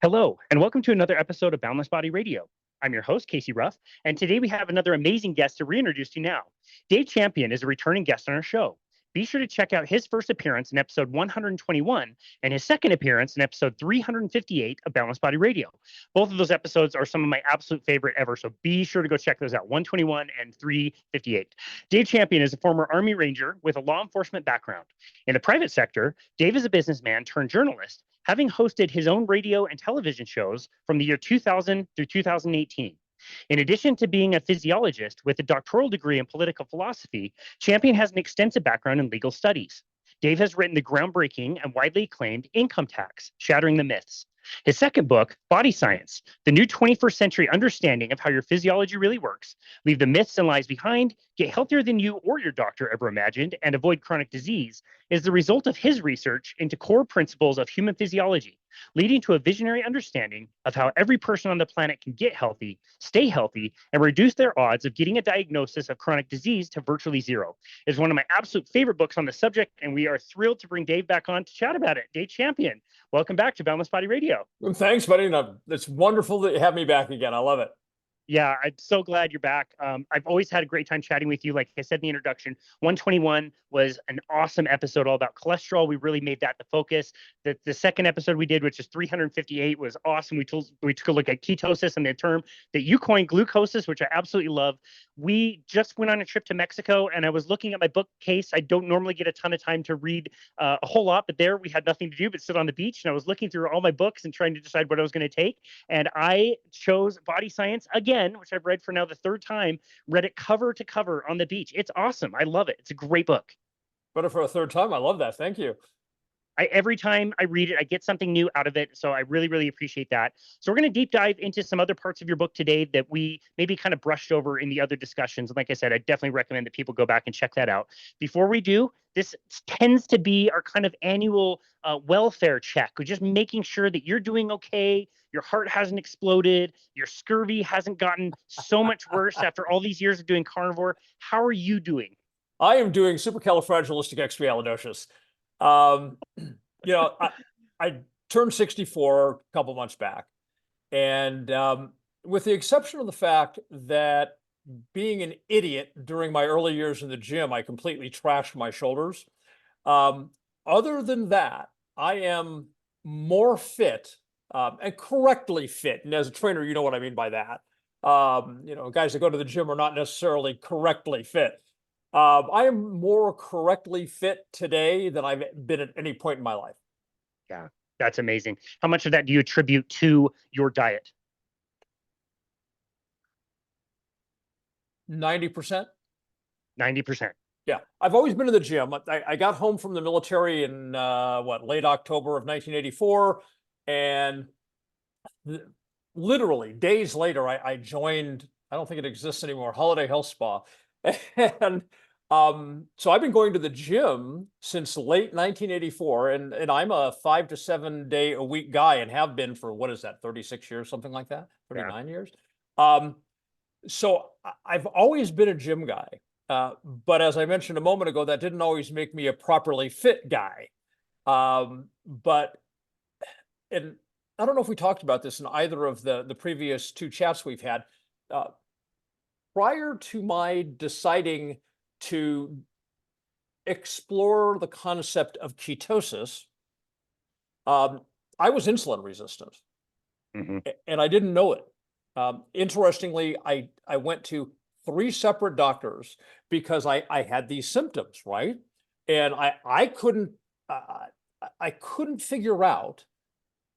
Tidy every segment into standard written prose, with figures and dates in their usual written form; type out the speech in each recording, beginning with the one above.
Hello, and welcome to another episode of Boundless Body Radio. I'm your host, Casey Ruff, and today we have another amazing guest to reintroduce to you now. Dave Champion is a returning guest on our show. Be sure to check out his first appearance in episode 121 and his second appearance in episode 358 of Boundless Body Radio. Both of those episodes are some of my absolute favorite ever, so be sure to go check those out, 121 and 358. Dave Champion is a former Army Ranger with a law enforcement background. In the private sector, Dave is a businessman turned journalist, having hosted his own radio and television shows from the year 2000 through 2018. In addition to being a physiologist with a doctoral degree in political philosophy, Champion has an extensive background in legal studies. Dave has written the groundbreaking and widely acclaimed Income Tax, Shattering the Myths. His second book, Body Science, the new 21st century understanding of how your physiology really works, leave the myths and lies behind, get healthier than you or your doctor ever imagined, and avoid chronic disease, is the result of his research into core principles of human physiology, leading to a visionary understanding of how every person on the planet can get healthy, stay healthy, and reduce their odds of getting a diagnosis of chronic disease to virtually zero. It's one of my absolute favorite books on the subject, and we are thrilled to bring Dave back on to chat about it. Dave Champion, welcome back to Boundless Body Radio. Well, thanks, buddy. It's wonderful that you have me back again. I love it. Yeah, I'm so glad you're back. I've always had a great time chatting with you. Like I said in the introduction, 121 was an awesome episode all about cholesterol. We really made that the focus. The second episode we did, which is 358, was awesome. We took a look at ketosis and the term that you coined, glucosis, which I absolutely love. We just went on a trip to Mexico, and I was looking at my bookcase. I don't normally get a ton of time to read a whole lot, but there we had nothing to do but sit on the beach, and I was looking through all my books and trying to decide what I was going to take. And I chose Body Science again, which I've read for now the third time, read it cover to cover on the beach. It's awesome. I love it. It's a great book. But for a third time, I love that. Thank you. Every time I read it, I get something new out of it. So I really, really appreciate that. So we're going to deep dive into some other parts of your book today that we maybe kind of brushed over in the other discussions. And like I said, I definitely recommend that people go back and check that out. Before we do, this tends to be our kind of annual welfare check. We're just making sure that you're doing okay. Your heart hasn't exploded. Your scurvy hasn't gotten so much worse after all these years of doing carnivore. How are you doing? I am doing supercalifragilisticexpialidocious. I turned 64 a couple months back, and with the exception of the fact that being an idiot during my early years in the gym, I completely trashed my shoulders. Other than that, I am more fit and correctly fit. And as a trainer, you know what I mean by that. Guys that go to the gym are not necessarily correctly fit. I am more correctly fit today than I've been at any point in my life. Yeah, that's amazing. How much of that do you attribute to your diet? 90%. 90%. Yeah, I've always been in the gym. I got home from the military in late October of 1984, and literally days later, I joined. I don't think it exists anymore. Holiday Health Spa. And so I've been going to the gym since late 1984, and I'm a 5 to 7 day a week guy and have been for, 36 years, something like that, 39 years. So I've always been a gym guy. But as I mentioned a moment ago, that didn't always make me a properly fit guy. And I don't know if we talked about this in either of the previous two chats we've had. Prior to my deciding to explore the concept of ketosis, I was insulin resistant, and I didn't know it. Interestingly, I went to 3 separate doctors because I had these symptoms, right? And I couldn't figure out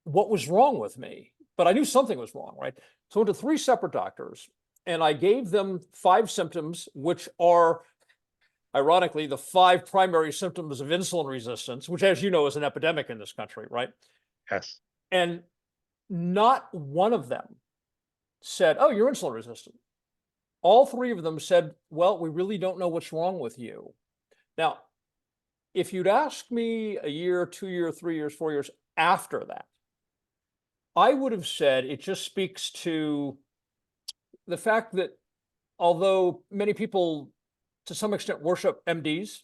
what was wrong with me, but I knew something was wrong, right? So I went to 3 separate doctors, and I gave them 5 symptoms, which are, ironically, the 5 primary symptoms of insulin resistance, which, as you know, is an epidemic in this country, right? Yes. And not one of them said, "Oh, you're insulin resistant." All 3 of them said, "Well, we really don't know what's wrong with you." Now, if you'd asked me a year, 2 years, 3 years, 4 years after that, I would have said it just speaks to the fact that although many people to some extent worship MDs,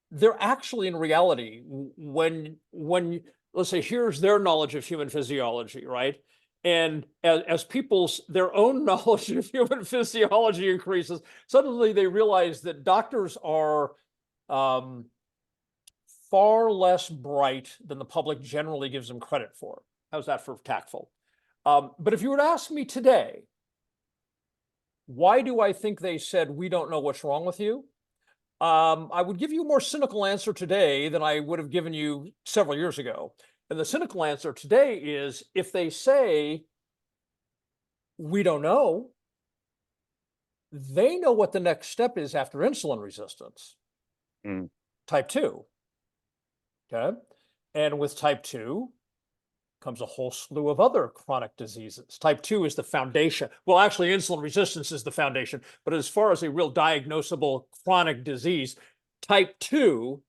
they're actually in reality, when let's say, here's their knowledge of human physiology, right? And as people's their own knowledge of human physiology increases, suddenly they realize that doctors are far less bright than the public generally gives them credit for. How's that for tactful? But if you were to ask me today, why do I think they said, we don't know what's wrong with you? I would give you a more cynical answer today than I would have given you several years ago. And the cynical answer today is, if they say, we don't know, they know what the next step is after insulin resistance. Type 2. Okay. And with type 2 comes a whole slew of other chronic diseases. Type 2 is the foundation. Well, actually, insulin resistance is the foundation. But as far as a real diagnosable chronic disease, type 2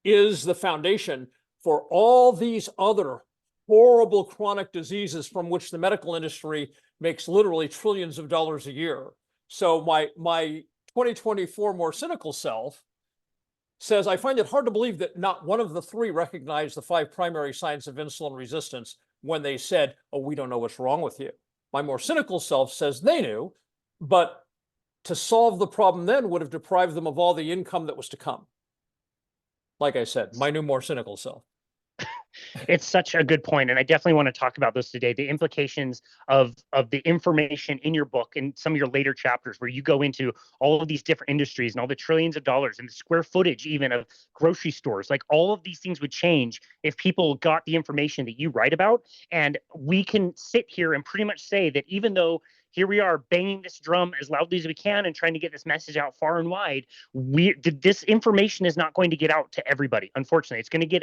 is the foundation for all these other horrible chronic diseases from which the medical industry makes literally trillions of dollars a year. So my 2024 more cynical self says, I find it hard to believe that not one of the three recognized the 5 primary signs of insulin resistance when they said, oh, we don't know what's wrong with you. My more cynical self says they knew, but to solve the problem then would have deprived them of all the income that was to come. Like I said, my new more cynical self. It's such a good point, and I definitely want to talk about this today. The implications of the information in your book and some of your later chapters, where you go into all of these different industries and all the trillions of dollars and the square footage even of grocery stores. Like, all of these things would change if people got the information that you write about. And we can sit here and pretty much say that even though here we are banging this drum as loudly as we can and trying to get this message out far and wide, this information is not going to get out to everybody. Unfortunately, it's going to get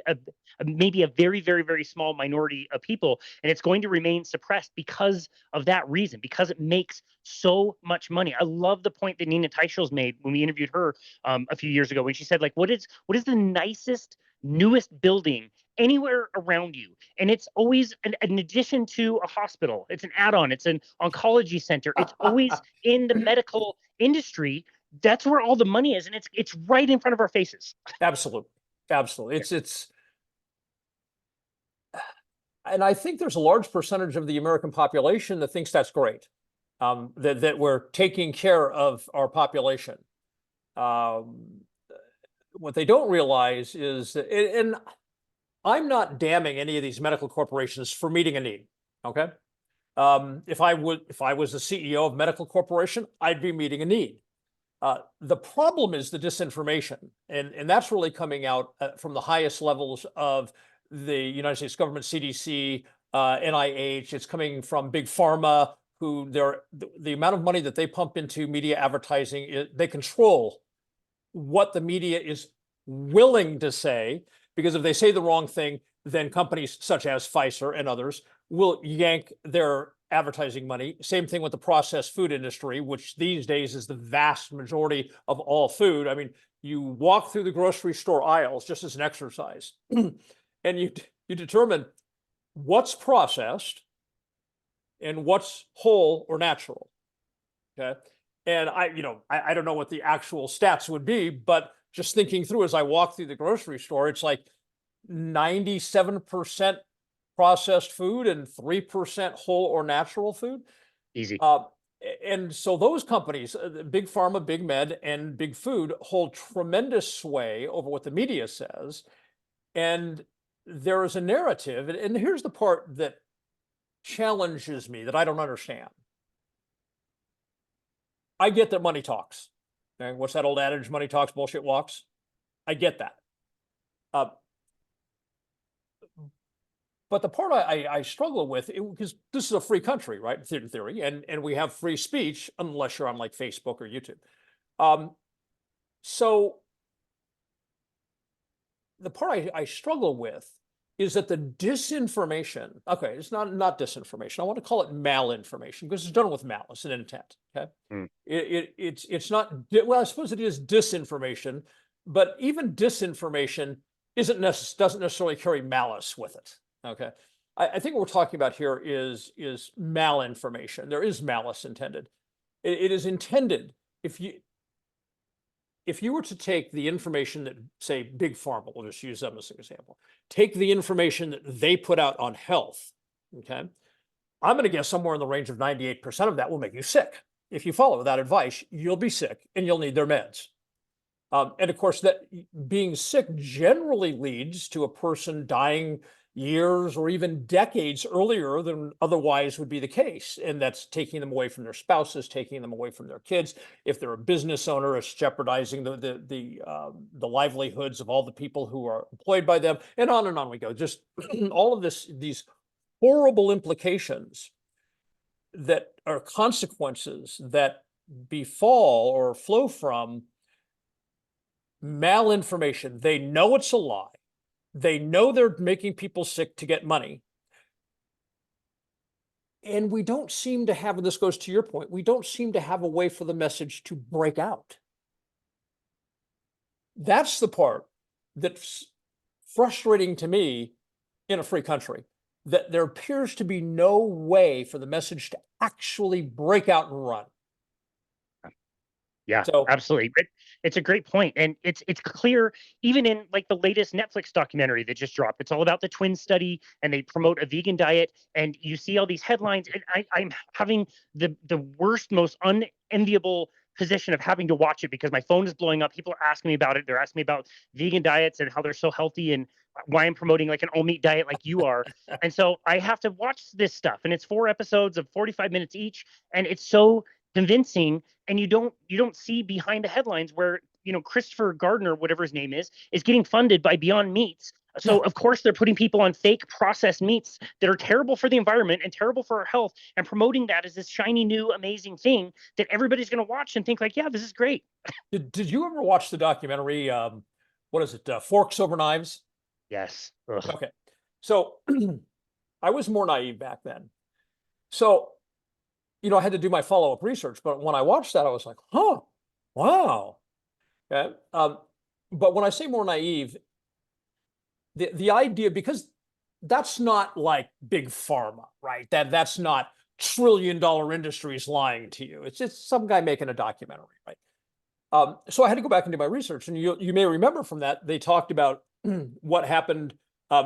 maybe a very, very, very small minority of people, and it's going to remain suppressed because of that reason, because it makes so much money. I love the point that Nina Teicholz made when we interviewed her a few years ago, when she said, like, what is the nicest, newest building anywhere around you? And it's always an addition to a hospital. It's an add-on. It's an oncology center. It's always in the medical industry. That's where all the money is, and it's right in front of our faces. Absolutely. It's and I think there's a large percentage of the American population that thinks that's great, that we're taking care of our population. What they don't realize is that, and I'm not damning any of these medical corporations for meeting a need. Okay, if I was the CEO of a medical corporation, I'd be meeting a need. The problem is the disinformation, and that's really coming out from the highest levels of the United States government, CDC, NIH. It's coming from big pharma, who the amount of money that they pump into media advertising, they control what the media is willing to say, because if they say the wrong thing, then companies such as Pfizer and others will yank their advertising money. Same thing with the processed food industry, which these days is the vast majority of all food. I mean, you walk through the grocery store aisles just as an exercise, and you determine what's processed and what's whole or natural. Okay. And I don't know what the actual stats would be, but just thinking through as I walk through the grocery store, it's like 97% processed food and 3% whole or natural food. Easy. And so those companies, big pharma, big med, and big food, hold tremendous sway over what the media says. And there is a narrative, and here's the part that challenges me, that I don't understand. I get that money talks. Okay? What's that old adage? Money talks, bullshit walks. I get that. But the part I struggle with, because this is a free country, right? In theory, and we have free speech, unless you're on like Facebook or YouTube. So the part I struggle with is that the disinformation, okay, it's not disinformation. I want to call it malinformation, because it's done with malice and intent. Okay. It's not, well, I suppose it is disinformation, but even disinformation doesn't necessarily carry malice with it. Okay. I think what we're talking about here is malinformation. There is malice intended. It is intended, if you, if you were to take the information that, say, Big Pharma, we'll just use them as an example, take the information that they put out on health, okay, I'm going to guess somewhere in the range of 98% of that will make you sick. If you follow that advice, you'll be sick and you'll need their meds. And of course, that being sick generally leads to a person dying years or even decades earlier than otherwise would be the case. And that's taking them away from their spouses, taking them away from their kids. If they're a business owner, it's jeopardizing the livelihoods of all the people who are employed by them, and on we go. Just all of these horrible implications that are consequences that befall or flow from malinformation. They know it's a lie. They know they're making people sick to get money. And we don't seem to have, and this goes to your point, we don't seem to have a way for the message to break out. That's the part that's frustrating to me in a free country, that there appears to be no way for the message to actually break out and run. Yeah, So, absolutely. It's a great point. And it's clear, even in like the latest Netflix documentary that just dropped, it's all about the twin study and they promote a vegan diet. And you see all these headlines, and I'm having the worst, most unenviable position of having to watch it because my phone is blowing up. People are asking me about it. They're asking me about vegan diets and how they're so healthy and why I'm promoting like an all meat diet like you are. And so I have to watch this stuff. And it's 4 episodes of 45 minutes each. And it's so convincing, and you don't see behind the headlines where Christopher Gardner, whatever his name is getting funded by Beyond Meats. So of course they're putting people on fake processed meats that are terrible for the environment and terrible for our health, and promoting that as this shiny new amazing thing that everybody's going to watch and think like, yeah, this is great. did you ever watch the documentary? What is it? Forks Over Knives? Yes. Ugh. Okay. So I was more naive back then. So, I had to do my follow-up research, but when I watched that, I was like, huh, wow. Okay. But when I say more naive, the idea, because that's not like big pharma, right? That's not trillion-dollar industries lying to you. It's just some guy making a documentary, right? So I had to go back and do my research, and you may remember from that, they talked about what happened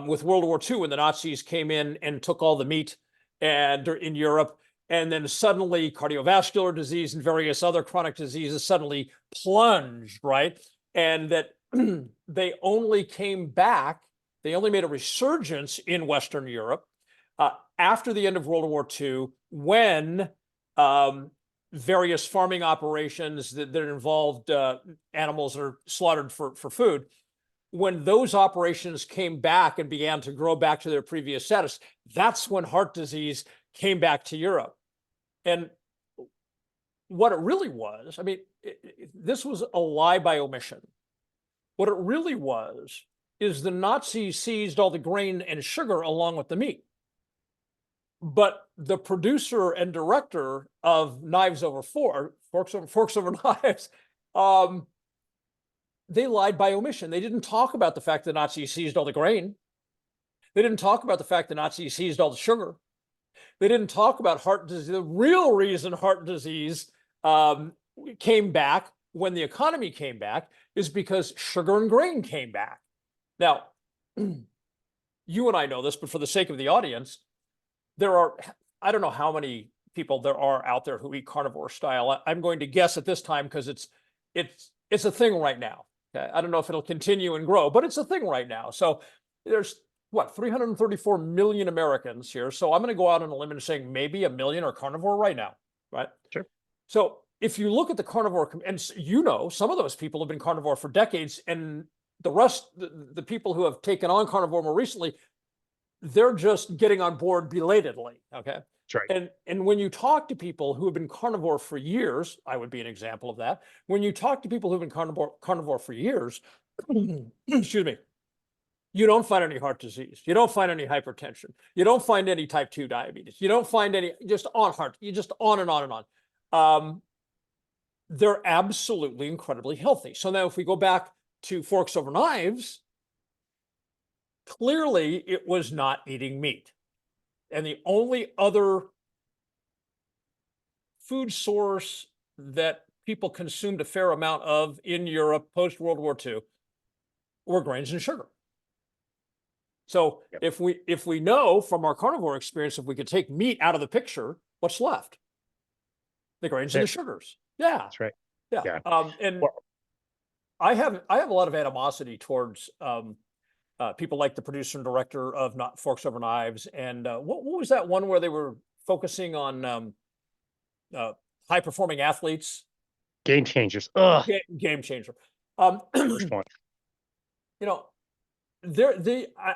with World War II when the Nazis came in and took all the meat and in Europe. And then suddenly cardiovascular disease and various other chronic diseases suddenly plunged, right? And that they only came back, they only made a resurgence in Western Europe after the end of World War II, when various farming operations that involved animals that are slaughtered for food, when those operations came back and began to grow back to their previous status, that's when heart disease came back to Europe. And what it really was, I mean, this was a lie by omission. What it really was is the Nazis seized all the grain and sugar along with the meat. But the producer and director of Forks Over Knives, they lied by omission. They didn't talk about the fact the Nazis seized all the grain. They didn't talk about the fact the Nazis seized all the sugar. They didn't talk about heart disease. The real reason heart disease came back when the economy came back is because sugar and grain came back. Now, you and I know this, but for the sake of the audience, there are, I don't know how many people there are out there who eat carnivore style. I'm going to guess at this time because it's a thing right now. Okay? I don't know if it'll continue and grow, but it's a thing right now. So there's 334 million Americans here. So I'm going to go out on a limb and saying maybe 1 million are carnivore right now, right? Sure. So if you look at the carnivore, and some of those people have been carnivore for decades, and the rest, the people who have taken on carnivore more recently, they're just getting on board belatedly, okay? That's right. And when you talk to people who have been carnivore for years, I would be an example of that. When you talk to people who've been carnivore for years, excuse me, you don't find any heart disease. You don't find any hypertension. You don't find any type 2 diabetes. You don't find any, just on heart, you just on and on and on. They're absolutely incredibly healthy. So now if we go back to Forks Over Knives, clearly it was not eating meat. And the only other food source that people consumed a fair amount of in Europe post-World War II were grains and sugar. So Yep. if we know from our carnivore experience, if we could take meat out of the picture, what's left? The grains and the sugars. Yeah. That's right. Yeah. Yeah. And Well, I have a lot of animosity towards people like the producer and director of Not Forks Over Knives. And what was that one where they were focusing on high performing athletes? Game Changers. Ugh. Game changer. First one. You know,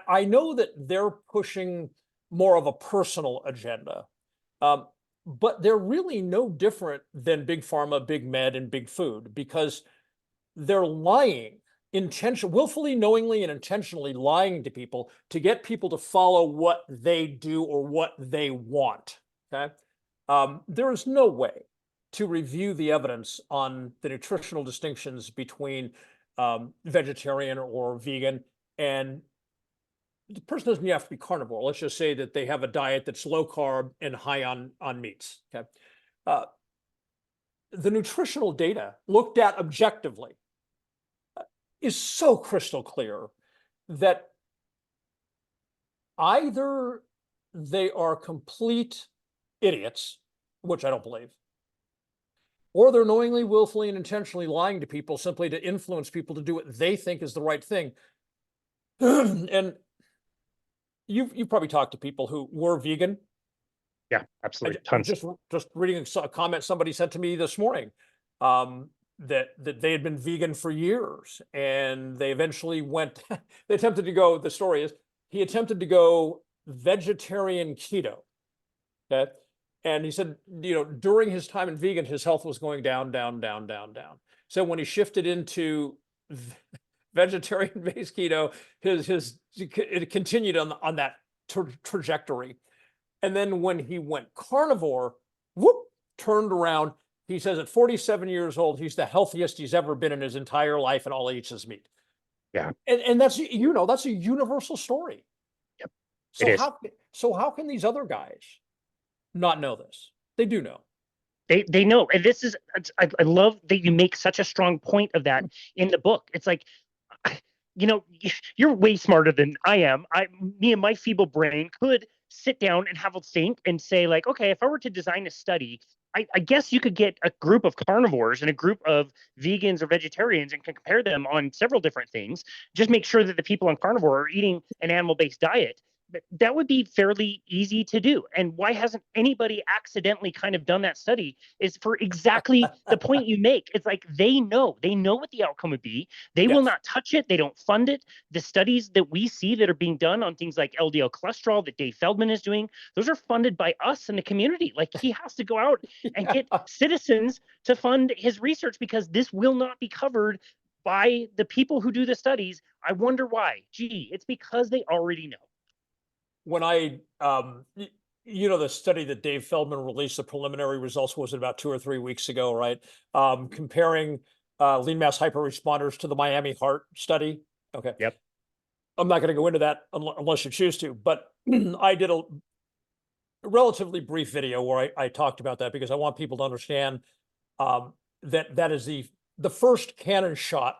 I know that they're pushing more of a personal agenda, but they're really no different than Big Pharma, Big Med, and Big Food, because they're lying, willfully, knowingly, and intentionally lying to people to get people to follow what they do or what they want. Okay, there is no way to review the evidence on the nutritional distinctions between vegetarian or vegan, and the person doesn't have to be carnivore. Let's just say that they have a diet that's low carb and high on meats. Okay, the nutritional data looked at objectively is so crystal clear that either they are complete idiots, which I don't believe, or they're knowingly, willfully, and intentionally lying to people simply to influence people to do what they think is the right thing. And you've probably talked to people who were vegan. Yeah, absolutely. Tons. Just reading a comment somebody sent to me this morning, that they had been vegan for years, and they eventually went. They attempted to go. The story is he attempted to go vegetarian keto. Okay. And he said, during his time in vegan, his health was going down, down, down, down, down. So when he shifted into vegetarian-based keto, it continued on that trajectory. And then when he went carnivore, turned around. He says at 47 years old, he's the healthiest he's ever been in his entire life, and all he eats is meat. Yeah. And that's, that's a universal story. Yep. How can these other guys not know this? They do know. They know. And this is, I love that you make such a strong point of that in the book. It's like, you're way smarter than I am. Me and my feeble brain could sit down and have a think and say, like, okay, if I were to design a study, I guess you could get a group of carnivores and a group of vegans or vegetarians and compare them on several different things. Just make sure that the people on carnivore are eating an animal-based diet. That would be fairly easy to do. And why hasn't anybody accidentally kind of done that study is for exactly the point you make. It's like they know what the outcome would be. They will not touch it. They don't fund it. The studies that we see that are being done on things like LDL cholesterol that Dave Feldman is doing, those are funded by us in the community. Like he has to go out and get citizens to fund his research because this will not be covered by the people who do the studies. I wonder why. Gee, it's because they already know. When the study that Dave Feldman released, the preliminary results, was about 2 or 3 weeks ago, right? Comparing lean mass hyperresponders to the Miami Heart study. Okay. Yep. I'm not going to go into that unless you choose to, but I did a relatively brief video where I talked about that because I want people to understand that is the first cannon shot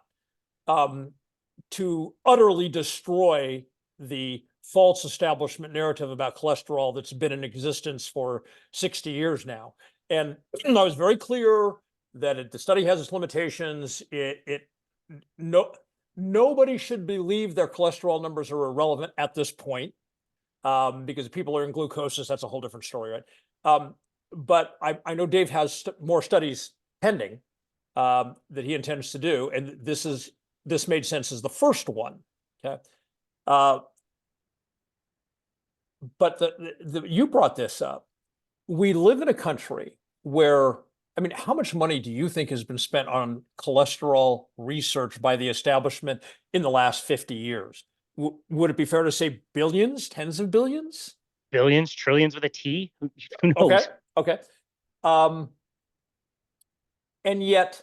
to utterly destroy the false establishment narrative about cholesterol that's been in existence for 60 years now. And I was very clear that the study has its limitations. Nobody should believe their cholesterol numbers are irrelevant at this point, because if people are in glucosis, that's a whole different story, right? But I know Dave has more studies pending that he intends to do, and this made sense as the first one. Okay. But you brought this up. We live in a country where, how much money do you think has been spent on cholesterol research by the establishment in the last 50 years? Would it be fair to say billions, tens of billions? Billions, trillions with a T? Who knows? Okay. And yet,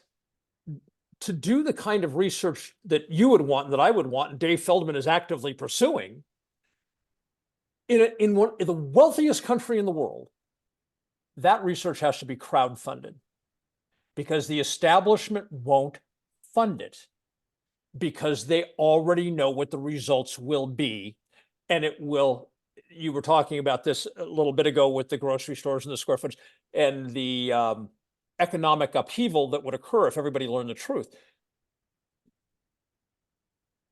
to do the kind of research that you would want, and that I would want, and Dave Feldman is actively pursuing, in the wealthiest country in the world, that research has to be crowdfunded. because the establishment won't fund it, because they already know what the results will be. And it will, you were talking about this a little bit ago with the grocery stores and the square footage and the economic upheaval that would occur if everybody learned the truth.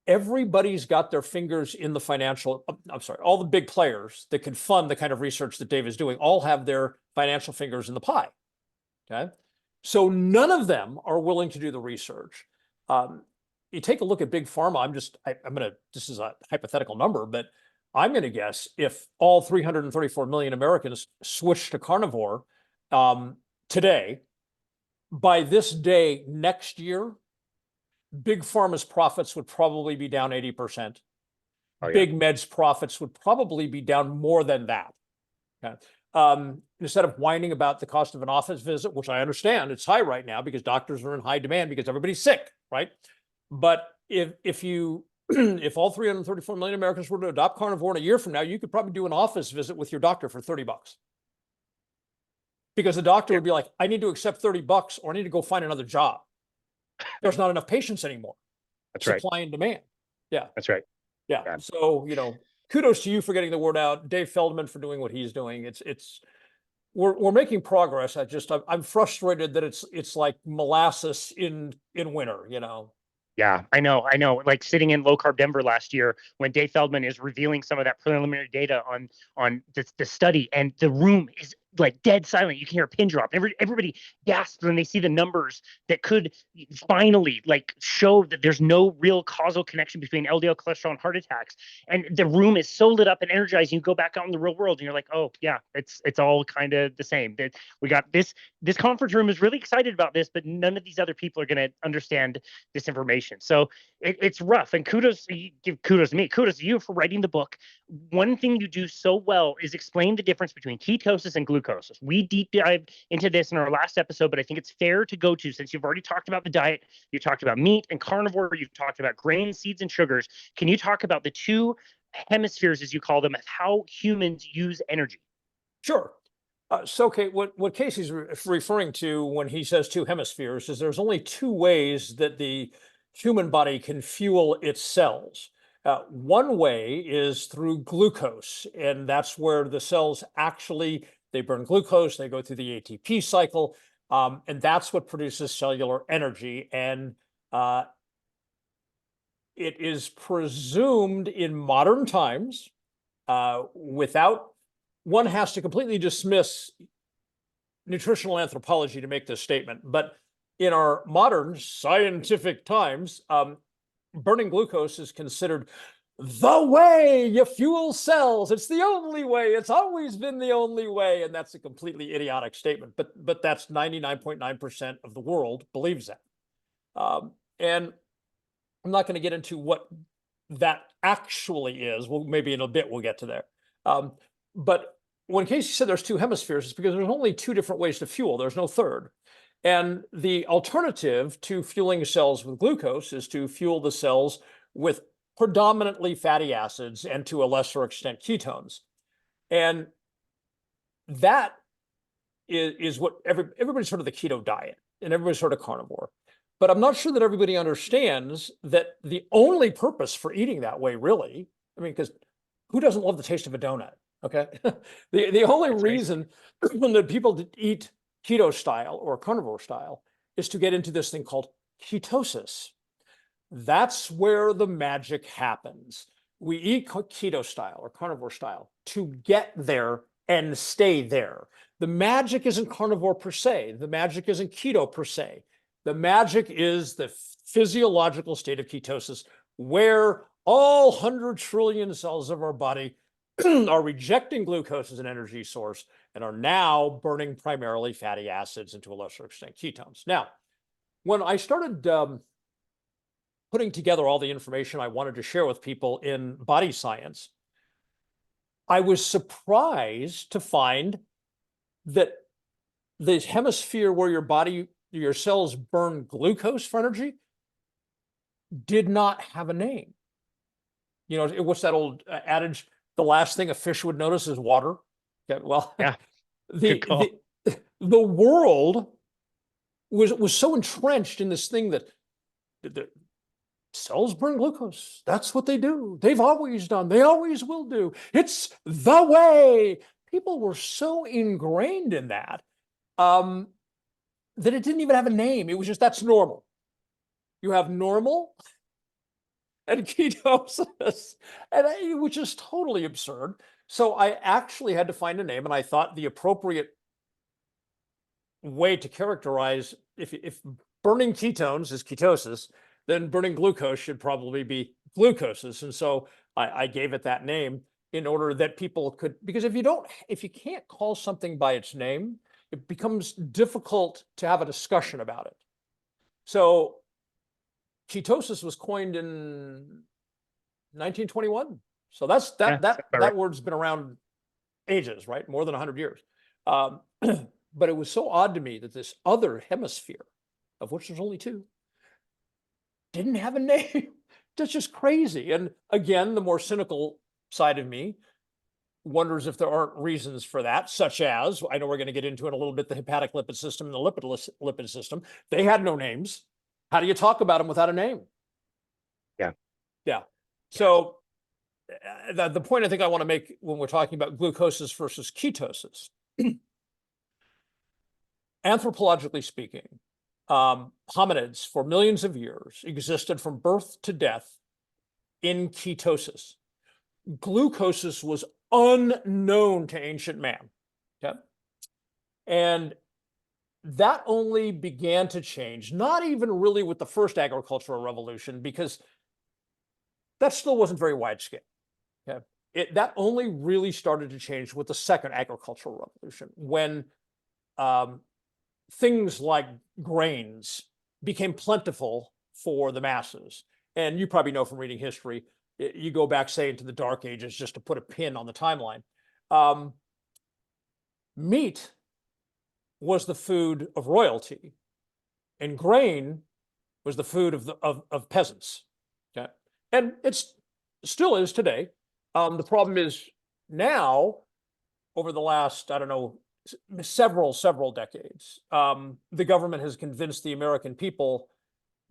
Everybody's got their fingers in the financial, I'm sorry, all the big players that could fund the kind of research that Dave is doing all have their financial fingers in the pie. Okay. So none of them are willing to do the research. You take a look at big pharma. This is a hypothetical number, but I'm going to guess if all 334 million Americans switch to carnivore today, by this day next year, big pharma's profits would probably be down 80%. Oh, yeah. Big med's profits would probably be down more than that. Okay. Instead of whining about the cost of an office visit, which I understand it's high right now because doctors are in high demand because everybody's sick, right? But if you if all 334 million Americans were to adopt carnivore in a year from now, you could probably do an office visit with your doctor for $30. Because the doctor would be like, I need to accept $30 or I need to go find another job. There's not enough patients anymore. That's Supply and demand. Yeah. That's right. Yeah. So, kudos to you for getting the word out. Dave Feldman for doing what he's doing. We're making progress. I'm frustrated that it's like molasses in winter, Yeah, I know. Like sitting in low carb Denver last year when Dave Feldman is revealing some of that preliminary data on the study, and the room is like dead silent. You can hear a pin drop. Everybody gasps when they see the numbers that could finally like show that there's no real causal connection between LDL cholesterol and heart attacks. And the room is so lit up and energized. You go back out in the real world and you're like, oh yeah, it's all kind of the same. That we got this conference room is really excited about this, but none of these other people are going to understand this information. So it's rough. And kudos to me. Kudos to you for writing the book. One thing you do so well is explain the difference between ketosis and glucosis. We deep dived into this in our last episode, but I think it's fair to go to, since you've already talked about the diet, you talked about meat and carnivore, you've talked about grains, seeds, and sugars. Can you talk about the two hemispheres, as you call them, of how humans use energy? Sure. Okay, what Casey's referring to when he says two hemispheres is there's only two ways that the human body can fuel its cells. One way is through glucose, and that's where the cells they burn glucose, they go through the ATP cycle, and that's what produces cellular energy. And it is presumed in modern times, one has to completely dismiss nutritional anthropology to make this statement, but in our modern scientific times, burning glucose is considered the way you fuel cells. It's the only way. It's always been the only way. And that's a completely idiotic statement, but that's 99.9% of the world believes that. And I'm not going to get into what that actually is. Well, maybe in a bit we'll get to there. But when Casey said there's two hemispheres, it's because there's only two different ways to fuel. There's no third. And the alternative to fueling cells with glucose is to fuel the cells with predominantly fatty acids and to a lesser extent ketones. And that is what everybody's heard of the keto diet and everybody's heard of carnivore. But I'm not sure that everybody understands that the only purpose for eating that way, really, because who doesn't love the taste of a donut? Okay. the only reason that people eat keto style or carnivore style is to get into this thing called ketosis. That's where the magic happens. We eat keto style or carnivore style to get there and stay there. The magic isn't carnivore per se. The magic isn't keto per se. The magic is the physiological state of ketosis, where all 100 trillion cells of our body are rejecting glucose as an energy source and are now burning primarily fatty acids and to a lesser extent ketones. Now, when I started putting together all the information I wanted to share with people in body science, I was surprised to find that the hemisphere where your cells burn glucose for energy did not have a name. What's that old adage? The last thing a fish would notice is water. Okay, well, yeah, the world was so entrenched in this thing that the cells burn glucose. That's what they do. They've always done. They always will do. It's the way. People were so ingrained in that that it didn't even have a name. It was just, that's normal. You have normal and ketosis, which is totally absurd. So I actually had to find a name, and I thought the appropriate way to characterize, if burning ketones is ketosis, then burning glucose should probably be glucosis. And so I gave it that name in order that people could, because if you can't call something by its name, it becomes difficult to have a discussion about it. So ketosis was coined in 1921. So that word's been around ages, right? More than 100 years. But it was so odd to me that this other hemisphere, of which there's only two, didn't have a name. That's just crazy. And again, the more cynical side of me wonders if there aren't reasons for that, such as, I know we're going to get into in a little bit, the hepatic lipid system and the lipid system. They had no names. How do you talk about them without a name? Yeah. So the point I think I want to make when we're talking about glucosis versus ketosis, anthropologically speaking, hominids for millions of years existed from birth to death in ketosis. Glucosis was unknown to ancient man. Okay? And that only began to change, not even really with the first agricultural revolution, because that still wasn't very wide scale. Okay? That only really started to change with the second agricultural revolution, when things like grains became plentiful for the masses. And you probably know from reading history, you go back, say, into the Dark Ages, just to put a pin on the timeline. Meat was the food of royalty, and grain was the food of peasants. Okay? And it still is today. The problem is now, over the last, I don't know, several decades, the government has convinced the American people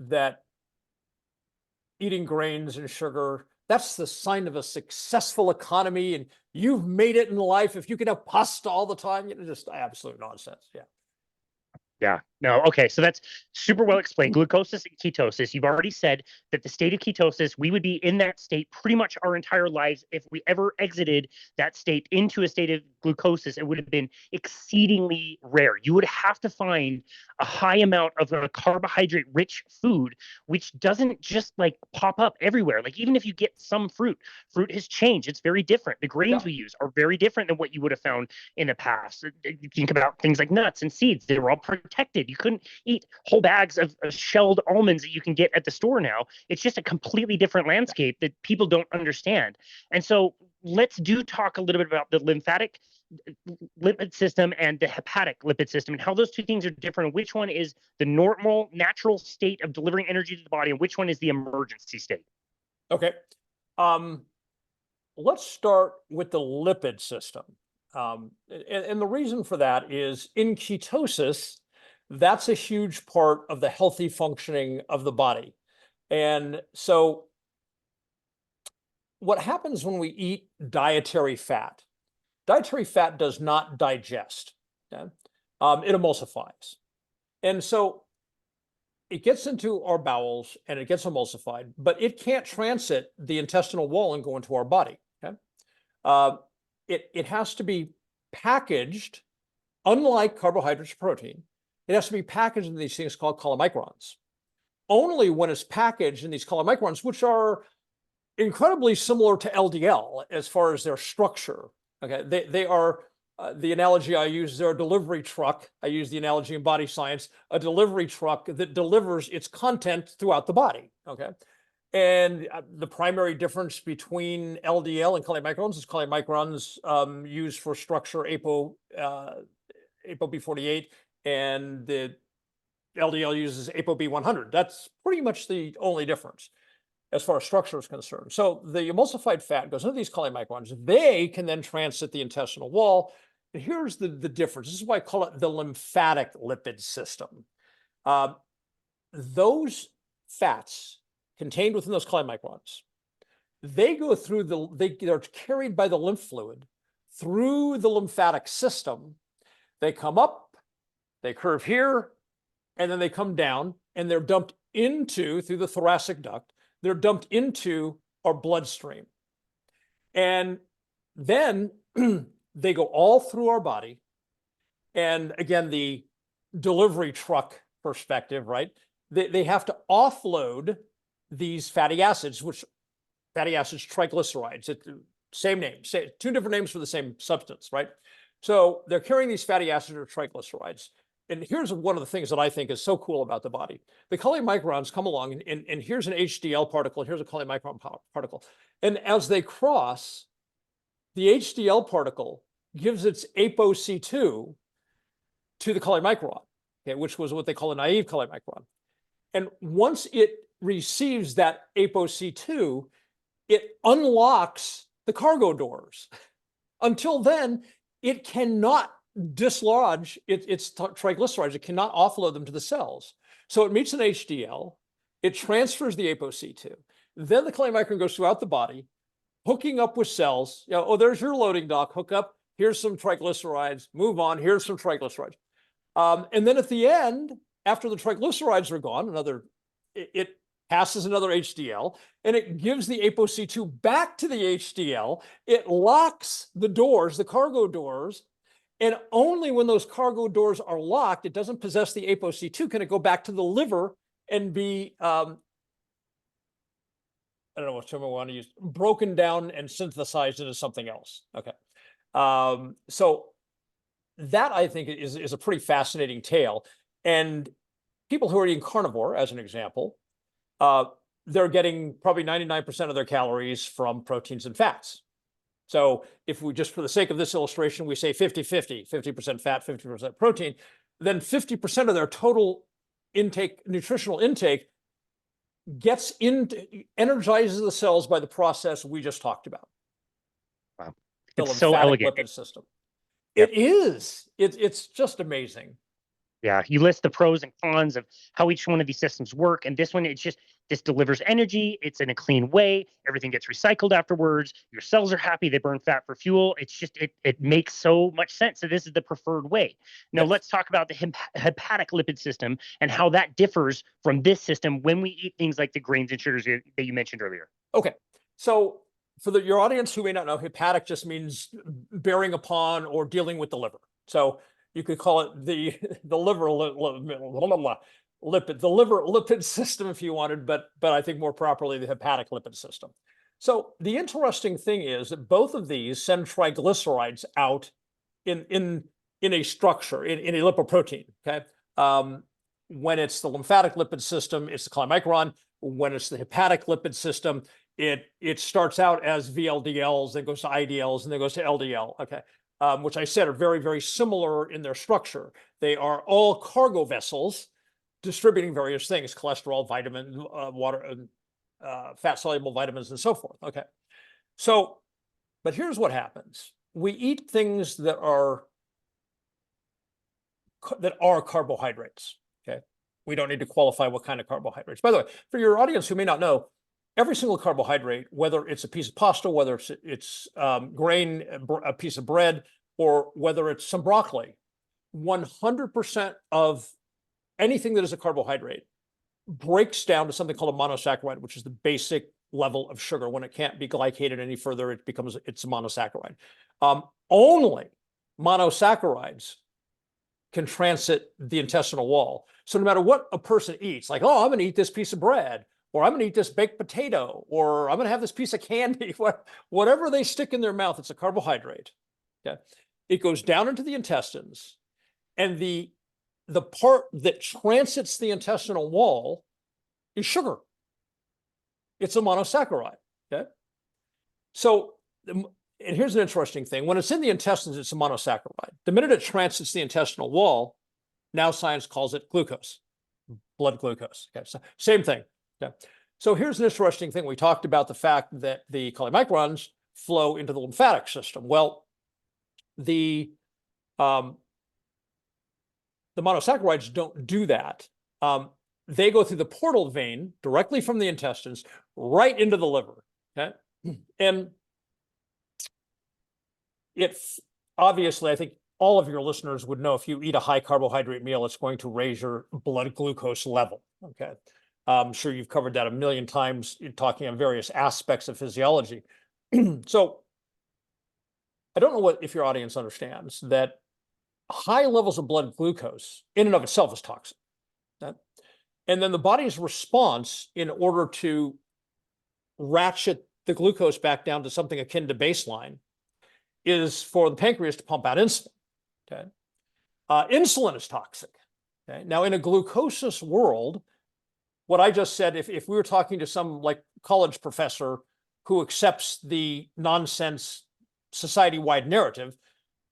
that eating grains and sugar, that's the sign of a successful economy, and you've made it in life if you can have pasta all the time. Just absolute nonsense. Yeah. No. Okay. So that's super well explained. Glucosis and ketosis. You've already said that the state of ketosis, we would be in that state pretty much our entire lives. If we ever exited that state into a state of glucosis, it would have been exceedingly rare. You would have to find a high amount of a carbohydrate-rich food, which doesn't just like pop up everywhere. Like even if you get some fruit has changed. It's very different. The grains we use are very different than what you would have found in the past. You think about things like nuts and seeds. They were all protected. You couldn't eat whole bags of shelled almonds that you can get at the store now. It's just a completely different landscape that people don't understand. And so let's talk a little bit about the lymphatic lipid system and the hepatic lipid system, and how those two things are different. Which one is the normal, natural state of delivering energy to the body, and which one is the emergency state? Okay. Let's start with the lipid system. And the reason for that is, in ketosis, that's a huge part of the healthy functioning of the body. And so what happens when we eat dietary fat? Dietary fat does not digest. Okay? It emulsifies. And so it gets into our bowels and it gets emulsified, but it can't transit the intestinal wall and go into our body. Okay? It has to be packaged, unlike carbohydrates or protein. It has to be packaged in these things called chylomicrons. Only when it's packaged in these chylomicrons, which are incredibly similar to LDL as far as their structure. Okay, they are, the analogy I use, they're a delivery truck. I use the analogy in body science, a delivery truck that delivers its content throughout the body. Okay, and the primary difference between LDL and chylomicrons is chylomicrons used for structure ApoB48, and the LDL uses ApoB100. That's pretty much the only difference as far as structure is concerned. So the emulsified fat goes into these chylomicrons. They can then transit the intestinal wall. And here's the difference. This is why I call it the lymphatic lipid system. Those fats contained within those chylomicrons, they go through they're carried by the lymph fluid through the lymphatic system. They come up, they curve here, and then they come down, and they're dumped through the thoracic duct, they're dumped into our bloodstream. And then they go all through our body. And again, the delivery truck perspective, right? They have to offload these fatty acids, triglycerides, same name, two different names for the same substance, right? So they're carrying these fatty acids or triglycerides. And here's one of the things that I think is so cool about the body. The chylomicrons come along, and here's an HDL particle, here's a chylomicron particle. And as they cross, the HDL particle gives its ApoC2 to the chylomicron, okay, which was what they call a naive chylomicron. And once it receives that ApoC2, it unlocks the cargo doors. Until then, it cannot dislodge its triglycerides. It cannot offload them to the cells. So it meets an HDL, it transfers the ApoC2. Then the chylomicron goes throughout the body, hooking up with cells. You know, oh, there's your loading dock, hook up, here's some triglycerides, move on, here's some triglycerides. And then at the end, after the triglycerides are gone, it passes another HDL, and it gives the ApoC2 back to the HDL. It locks the doors, the cargo doors, and only when those cargo doors are locked, it doesn't possess the ApoC2, can it go back to the liver and be, I don't know what term I want to use, broken down and synthesized into something else. Okay. So that, I think, is a pretty fascinating tale. And people who are eating carnivore, as an example, they're getting probably 99% of their calories from proteins and fats. So if we just, for the sake of this illustration, we say 50-50, 50% fat, 50% protein, then 50% of their total intake, nutritional intake, gets into, energizes the cells by the process we just talked about. Wow. The It's so lymphatic elegant. lipid system. Yep. It is. It's just amazing. Yeah, you list the pros and cons of how each one of these systems work. And this one, this delivers energy. It's in a clean way. Everything gets recycled afterwards. Your cells are happy. They burn fat for fuel. It's just, it makes so much sense. So this is the preferred way. Now, Yes. let's talk about the hepatic lipid system and how that differs from this system when we eat things like the grains and sugars that you mentioned earlier. Okay. So for your audience who may not know, hepatic just means bearing upon or dealing with the liver. So you could call it the liver lipid system if you wanted, but I think more properly the hepatic lipid system. So the interesting thing is that both of these send triglycerides out in a structure, in a lipoprotein. Okay, when it's the lymphatic lipid system, it's the chylomicron. When it's the hepatic lipid system, it starts out as VLDLs, then goes to IDLs, and then goes to LDL. Okay. Which I said are very, very similar in their structure. They are all cargo vessels distributing various things, cholesterol, vitamin, water, fat-soluble vitamins, and so forth. Okay. So, but here's what happens. We eat things that are carbohydrates. Okay. We don't need to qualify what kind of carbohydrates. By the way, for your audience who may not know, every single carbohydrate, whether it's a piece of pasta, whether it's grain, a piece of bread, or whether it's some broccoli, 100% of anything that is a carbohydrate breaks down to something called a monosaccharide, which is the basic level of sugar. When it can't be glycated any further, it's a monosaccharide. Only monosaccharides can transit the intestinal wall. So no matter what a person eats, like, oh, I'm going to eat this piece of bread, or I'm going to eat this baked potato, or I'm going to have this piece of candy, whatever they stick in their mouth, it's a carbohydrate. Okay, it goes down into the intestines, and the part that transits the intestinal wall is sugar. It's a monosaccharide. Okay, so and here's an interesting thing: when it's in the intestines, it's a monosaccharide. The minute it transits the intestinal wall, now science calls it glucose, blood glucose. Okay, so same thing. Yeah. So here's an interesting thing. We talked about the fact that the chylomicrons flow into the lymphatic system. Well, the monosaccharides don't do that They go through the portal vein directly from the intestines right into the liver. Okay, and obviously, I think all of your listeners would know if you eat a high carbohydrate meal, it's going to raise your blood glucose level. Okay, I'm sure you've covered that a million times in talking on various aspects of physiology. So I don't know if your audience understands that high levels of blood glucose in and of itself is toxic. Okay? And then the body's response in order to ratchet the glucose back down to something akin to baseline is for the pancreas to pump out insulin. Okay, insulin is toxic. Okay, now in a glucosis world, what I just said, if we were talking to some like college professor who accepts the nonsense society-wide narrative,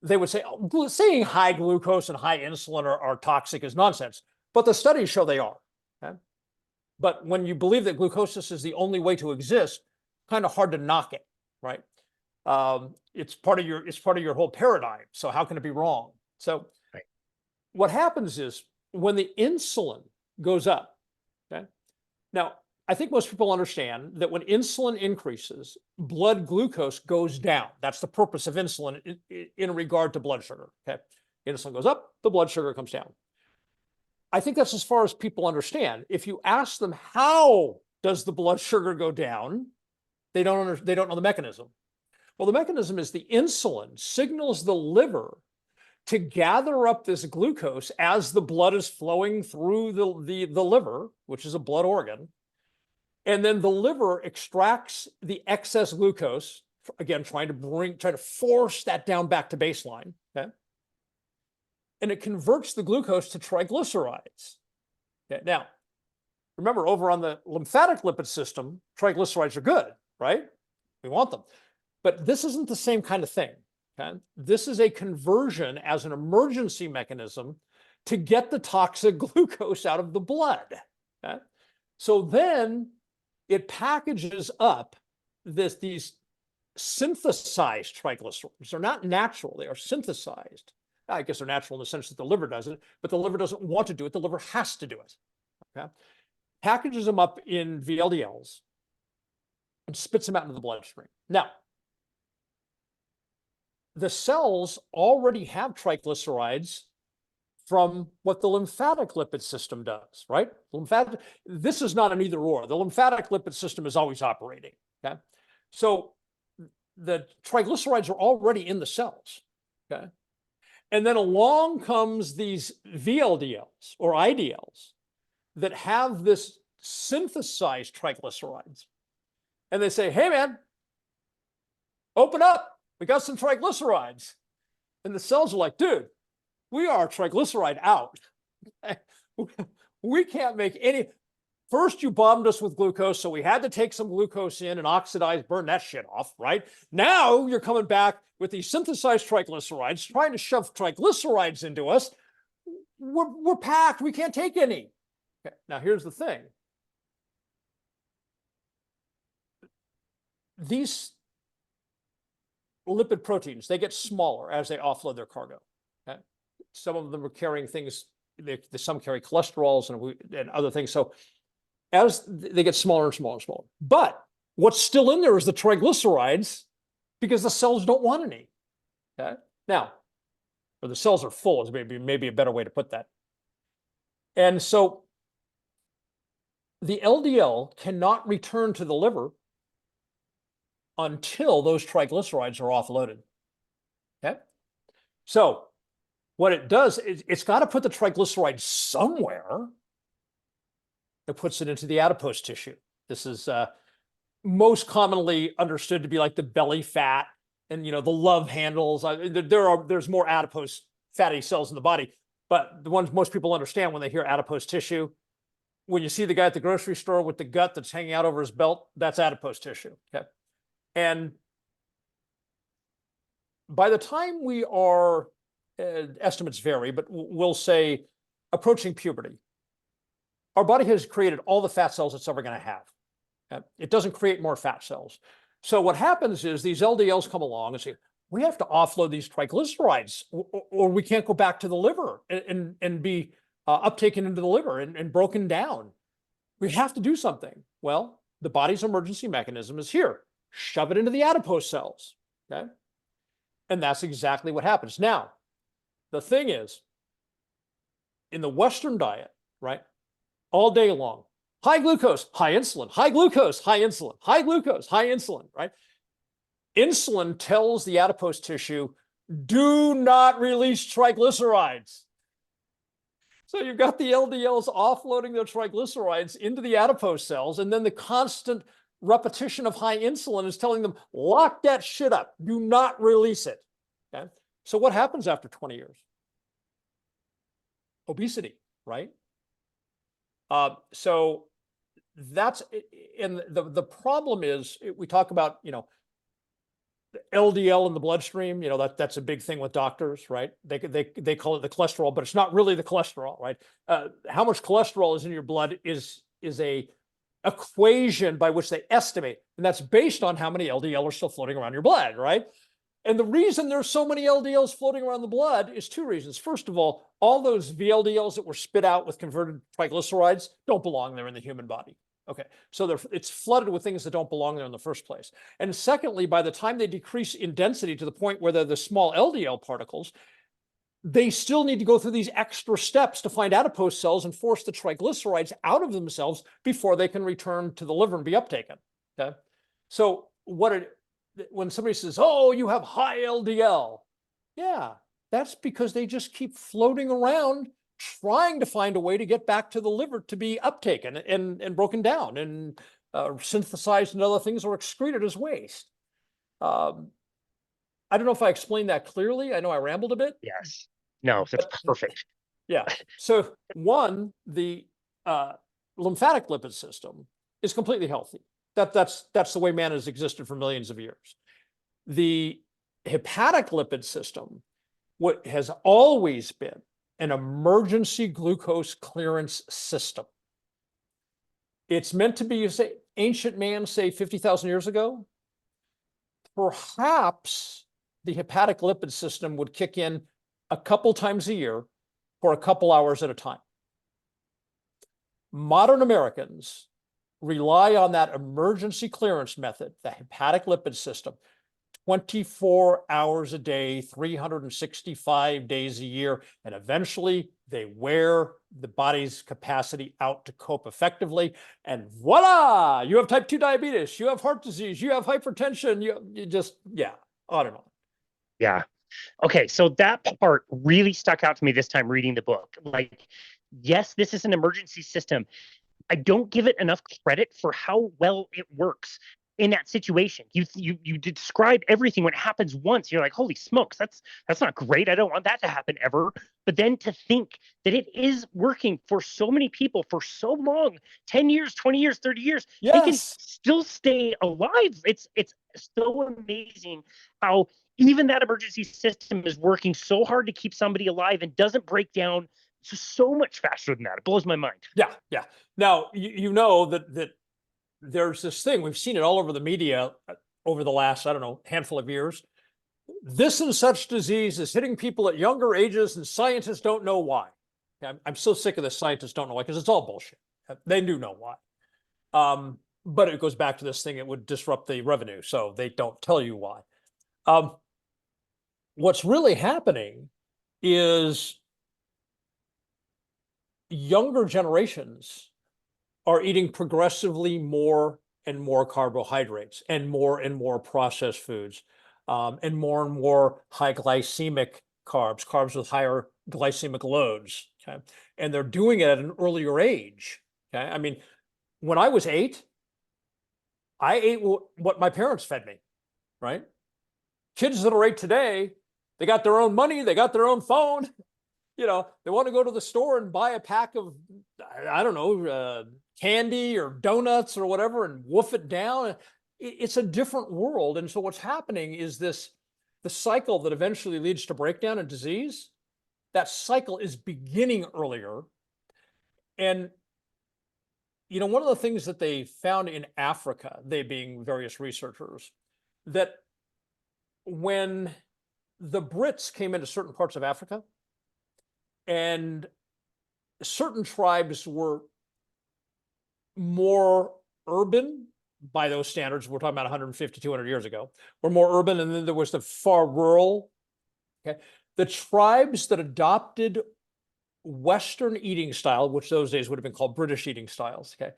they would say, oh, saying high glucose and high insulin are toxic is nonsense. But the studies show they are. Okay? But when you believe that glucosis is the only way to exist, kind of hard to knock it, right? It's part of your whole paradigm. So how can it be wrong? So right. What happens is when the insulin goes up, okay? Now, I think most people understand that when insulin increases, blood glucose goes down. That's the purpose of insulin in regard to blood sugar. Okay, insulin goes up, the blood sugar comes down. I think that's as far as people understand. If you ask them how does the blood sugar go down, they don't know the mechanism. Well, the mechanism is the insulin signals the liver to gather up this glucose as the blood is flowing through the liver, which is a blood organ. And then the liver extracts the excess glucose, again, trying to force that down back to baseline. Okay? And it converts the glucose to triglycerides. Okay? Now, remember, over on the lymphatic lipid system, triglycerides are good, right? We want them. But this isn't the same kind of thing. Okay? This is a conversion as an emergency mechanism to get the toxic glucose out of the blood. Okay? So then it packages up these synthesized triglycerides. They're not natural, they are synthesized. I guess they're natural in the sense that the liver does it, but the liver doesn't want to do it, the liver has to do it. Okay? Packages them up in VLDLs and spits them out into the bloodstream. Now, the cells already have triglycerides from what the lymphatic lipid system does, right? This is not an either or. The lymphatic lipid system is always operating, okay? So the triglycerides are already in the cells, okay? And then along comes these VLDLs or IDLs that have this synthesized triglycerides. And they say, hey man, open up, we got some triglycerides. And the cells are like, dude, we are triglyceride out. We can't make any. First, you bombed us with glucose, so we had to take some glucose in and oxidize, burn that shit off, right? Now you're coming back with these synthesized triglycerides, trying to shove triglycerides into us. We're packed. We can't take any. Okay. Now, here's the thing. These lipid proteins, they get smaller as they offload their cargo. Okay? Some of them are carrying things, some carry cholesterols and other things. So as they get smaller and smaller and smaller. But what's still in there is the triglycerides because the cells don't want any. Okay? Now, or the cells are full is maybe a better way to put that. And so the LDL cannot return to the liver until those triglycerides are offloaded. Okay? So what it does is it's got to put the triglycerides somewhere. It puts it into the adipose tissue. This is most commonly understood to be like the belly fat and the love handles. There's more adipose fatty cells in the body, but the ones most people understand when they hear adipose tissue, when you see the guy at the grocery store with the gut that's hanging out over his belt, that's adipose tissue. Okay. And by the time we are, estimates vary, but we'll say approaching puberty, our body has created all the fat cells it's ever going to have. Okay? It doesn't create more fat cells. So what happens is these LDLs come along and say, we have to offload these triglycerides or we can't go back to the liver and be uptaken into the liver and broken down. We have to do something. Well, the body's emergency mechanism is here. Shove it into the adipose cells. Okay. And that's exactly what happens. Now, the thing is, in the Western diet, right, all day long, high glucose, high insulin, high glucose, high insulin, high glucose, high insulin, right? Insulin tells the adipose tissue, do not release triglycerides. So you've got the LDLs offloading their triglycerides into the adipose cells, and then the constant repetition of high insulin is telling them, lock that shit up. Do not release it. Okay? So what happens after 20 years? Obesity, right? So that's, and the problem is, we talk about, LDL in the bloodstream, that's a big thing with doctors, right? They call it the cholesterol, but it's not really the cholesterol, right? How much cholesterol is in your blood is a equation by which they estimate, and that's based on how many LDL are still floating around your blood, right? And the reason there's so many LDLs floating around the blood is two reasons. First of all those VLDLs that were spit out with converted triglycerides don't belong there in the human body. Okay, so it's flooded with things that don't belong there in the first place. And secondly, by the time they decrease in density to the point where they're the small LDL particles, they still need to go through these extra steps to find adipose cells and force the triglycerides out of themselves before they can return to the liver and be uptaken. Okay, so when somebody says, oh, you have high LDL, yeah, that's because they just keep floating around trying to find a way to get back to the liver to be uptaken and broken down and synthesized and other things, or excreted as waste. I don't know if I explained that clearly. I know I rambled a bit. Yes. No, that's perfect. Yeah. So one, the lymphatic lipid system is completely healthy. That's the way man has existed for millions of years. The hepatic lipid system, what has always been an emergency glucose clearance system. It's meant to be, you say, ancient man, say 50,000 years ago. Perhaps the hepatic lipid system would kick in a couple times a year for a couple hours at a time. Modern Americans rely on that emergency clearance method, the hepatic lipid system, 24 hours a day, 365 days a year, and eventually they wear the body's capacity out to cope effectively, and voila, you have type 2 diabetes, you have heart disease, you have hypertension, you just, yeah, on and on. Yeah. Okay, so that part really stuck out to me this time reading the book. Like, yes, this is an emergency system. I don't give it enough credit for how well it works in that situation. You describe everything. When it happens once, you're like, holy smokes, that's not great. I don't want that to happen ever. But then to think that it is working for so many people for so long, 10 years, 20 years, 30 years, they can Yes. still stay alive. It's so amazing how even that emergency system is working so hard to keep somebody alive and doesn't break down so much faster than that. It blows my mind. Yeah, yeah. Now, you know that there's this thing, we've seen it all over the media over the last, I don't know, handful of years. This and such disease is hitting people at younger ages, and scientists don't know why. I'm so sick of this, scientists don't know why, because it's all bullshit. They do know why. But it goes back to this thing, it would disrupt the revenue, so they don't tell you why. What's really happening is younger generations are eating progressively more and more carbohydrates and more processed foods, and more high glycemic carbs with higher glycemic loads. Okay, and they're doing it at an earlier age. Okay, I mean, when I was 8, I ate what my parents fed me. Right? Kids that are 8 today, they got their own money, they got their own phone. They want to go to the store and buy a pack of, I don't know, candy or donuts or whatever and woof it down. It's a different world. And so what's happening is the cycle that eventually leads to breakdown and disease, that cycle is beginning earlier. And, one of the things that they found in Africa, they being various researchers, that when the Brits came into certain parts of Africa, and certain tribes were more urban by those standards. We're talking about 150, 200 years ago, were more urban. And then there was the far rural. Okay. The tribes that adopted Western eating style, which those days would have been called British eating styles. Okay.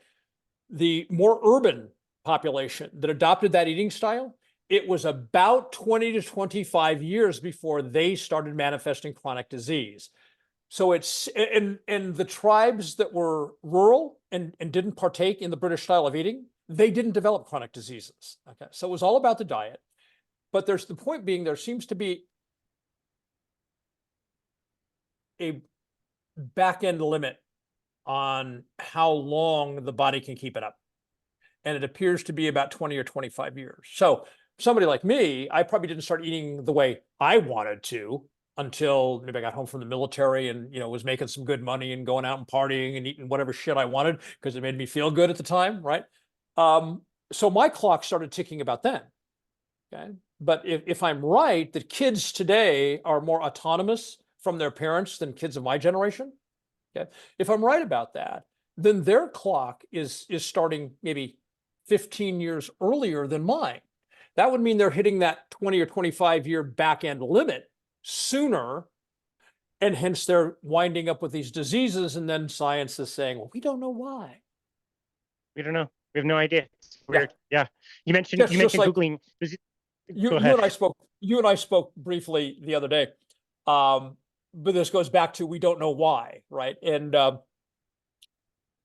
The more urban population that adopted that eating style, it was about 20 to 25 years before they started manifesting chronic disease. So it's, and the tribes that were rural and didn't partake in the British style of eating, they didn't develop chronic diseases. Okay. So it was all about the diet. But there's the point being, there seems to be a back end limit on how long the body can keep it up. And it appears to be about 20 or 25 years. So somebody like me, I probably didn't start eating the way I wanted to until maybe I got home from the military and, was making some good money and going out and partying and eating whatever shit I wanted because it made me feel good at the time, right? So my clock started ticking about then. Okay. But if I'm right, that kids today are more autonomous from their parents than kids of my generation. Okay. If I'm right about that, then their clock is starting maybe 15 years earlier than mine. That would mean they're hitting that 20 or 25 year back end limit sooner. And hence they're winding up with these diseases. And then science is saying, well, we don't know why. We don't know. We have no idea. It's weird. Yeah. You mentioned like, Googling. You and I spoke briefly the other day. But this goes back to, we don't know why, right? And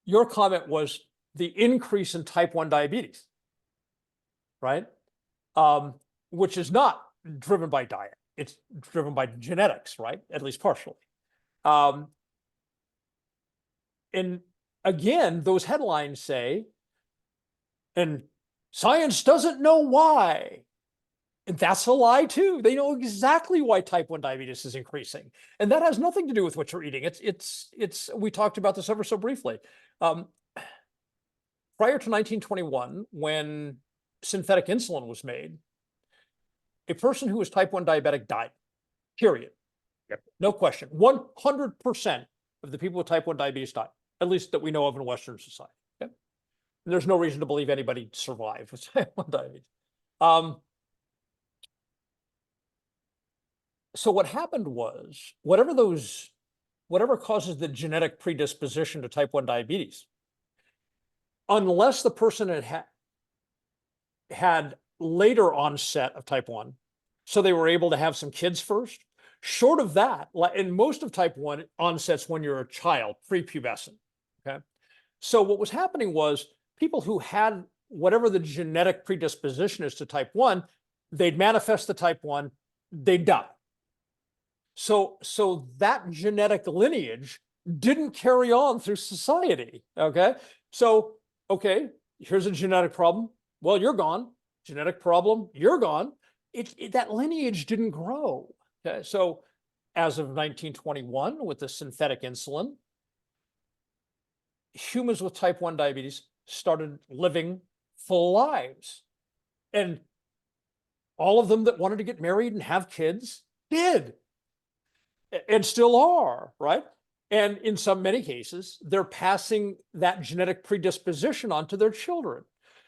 your comment was the increase in type 1 diabetes, right? Which is not driven by diet. It's driven by genetics, right? At least partially. And again, those headlines say, and science doesn't know why. And that's a lie too. They know exactly why type 1 diabetes is increasing. And that has nothing to do with what you're eating. We talked about this ever so briefly. Prior to 1921, when synthetic insulin was made, a person who was type 1 diabetic died, period. Yep. No question. 100% of the people with type 1 diabetes died, at least that we know of in Western society. Okay? And there's no reason to believe anybody survived with type 1 diabetes. So what happened was, whatever causes the genetic predisposition to type 1 diabetes, unless the person had later onset of type 1, so they were able to have some kids first, short of that, and most of type 1 onsets when you're a child, prepubescent, okay? So what was happening was, people who had whatever the genetic predisposition is to type 1, they'd manifest the type 1, they'd die. So that genetic lineage didn't carry on through society, okay? So, okay, here's a genetic problem. Well, you're gone. Genetic problem, you're gone. That lineage didn't grow, okay? So as of 1921, with the synthetic insulin, humans with type 1 diabetes started living full lives. And all of them that wanted to get married and have kids did. And still are, right? And in many cases, they're passing that genetic predisposition onto their children.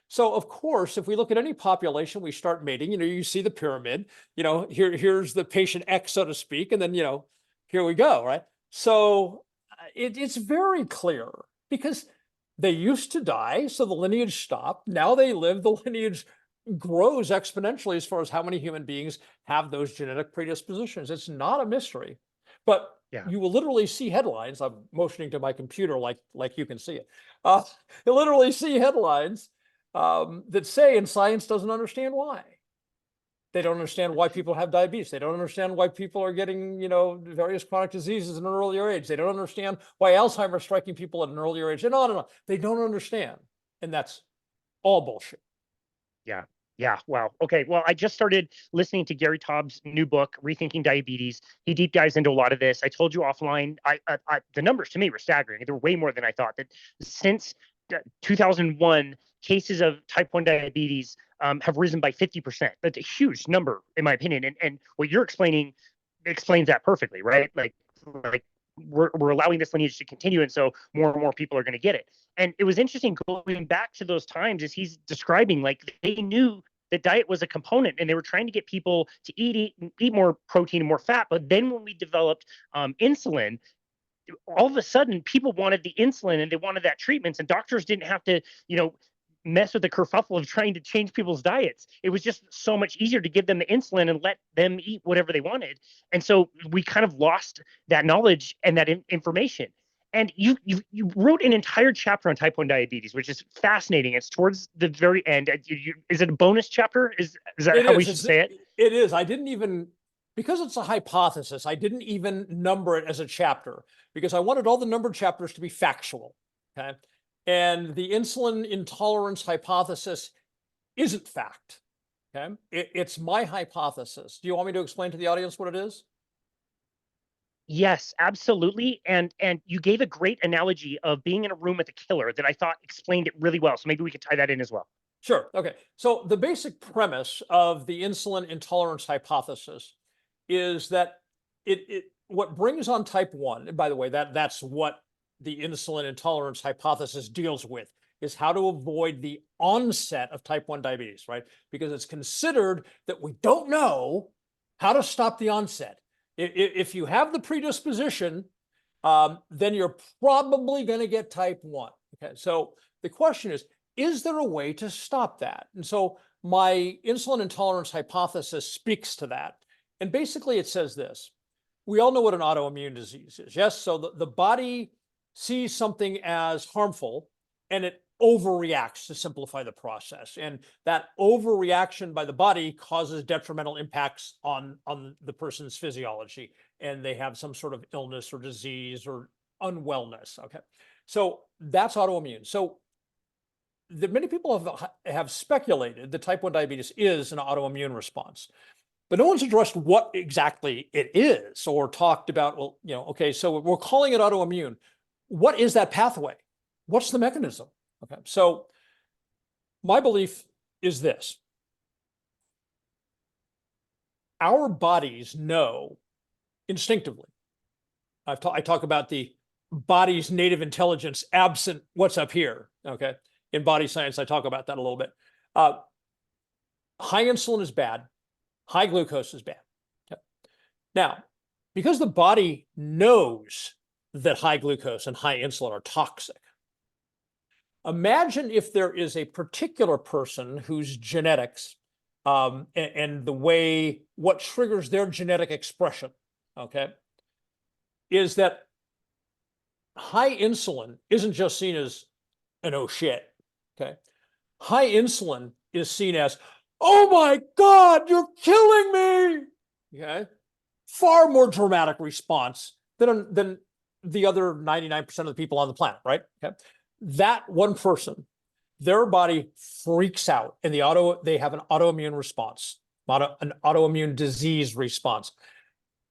So of course, if we look at any population, we start mating, you see the pyramid, here's the patient X, so to speak, and then, here we go, right? So it's very clear, because they used to die, so the lineage stopped. Now they live, the lineage grows exponentially as far as how many human beings have those genetic predispositions. It's not a mystery. But yeah, you will literally see headlines. I'm motioning to my computer like you can see it. You literally see headlines that say, and science doesn't understand why. They don't understand why people have diabetes. They don't understand why people are getting, various chronic diseases at an earlier age. They don't understand why Alzheimer's is striking people at an earlier age, and on and on. They don't understand. And that's all bullshit. Yeah. Yeah. Wow. Okay. Well, I just started listening to Gary Taub's new book, Rethinking Diabetes. He deep dives into a lot of this. I told you offline, the numbers to me were staggering. They're way more than I thought. That since 2001, cases of type 1 diabetes have risen by 50%. That's a huge number, in my opinion. And what you're explaining explains that perfectly, right? Like we're allowing this lineage to continue, and so more and more people are going to get it. And it was interesting going back to those times as he's describing, like they knew that diet was a component, and they were trying to get people to eat more protein and more fat. But then when we developed insulin, all of a sudden people wanted the insulin and they wanted that treatments, and doctors didn't have to, mess with the kerfuffle of trying to change people's diets. It was just so much easier to give them the insulin and let them eat whatever they wanted. And so we kind of lost that knowledge and that information. And you wrote an entire chapter on type 1 diabetes, which is fascinating. It's towards the very end. Is it a bonus chapter? Is that how we should say it? It is. I didn't even, because it's a hypothesis, I didn't even number it as a chapter because I wanted all the numbered chapters to be factual. Okay. And the insulin intolerance hypothesis isn't fact. Okay. It's my hypothesis. Do you want me to explain to the audience what it is? Yes, absolutely. And you gave a great analogy of being in a room with a killer that I thought explained it really well. So maybe we could tie that in as well. Sure. Okay. So the basic premise of the insulin intolerance hypothesis is that what brings on type 1, and by the way, that's what the insulin intolerance hypothesis deals with, is how to avoid the onset of type 1 diabetes, right? Because it's considered that we don't know how to stop the onset. If you have the predisposition, then you're probably going to get type 1. Okay, so the question is there a way to stop that? And so my insulin intolerance hypothesis speaks to that. And basically it says this: we all know what an autoimmune disease is, yes? So the body sees something as harmful and it overreacts to simplify the process. And that overreaction by the body causes detrimental impacts on the person's physiology, and they have some sort of illness or disease or unwellness. Okay, so that's autoimmune. So many people have speculated that type 1 diabetes is an autoimmune response, but no one's addressed what exactly it is or talked about, well, okay, so we're calling it autoimmune. What is that pathway? What's the mechanism? Okay, so my belief is this: our bodies know instinctively. I talk about the body's native intelligence absent what's up here. Okay, in body science, I talk about that a little bit. High insulin is bad. High glucose is bad. Okay. Now, because the body knows that high glucose and high insulin are toxic, imagine if there is a particular person whose genetics and the way what triggers their genetic expression, okay, is that high insulin isn't just seen as an oh shit, okay? High insulin is seen as, oh my God, you're killing me, okay? Far more dramatic response than the other 99% of the people on the planet, right? Okay. That one person, their body freaks out and they have an autoimmune response, an autoimmune disease response.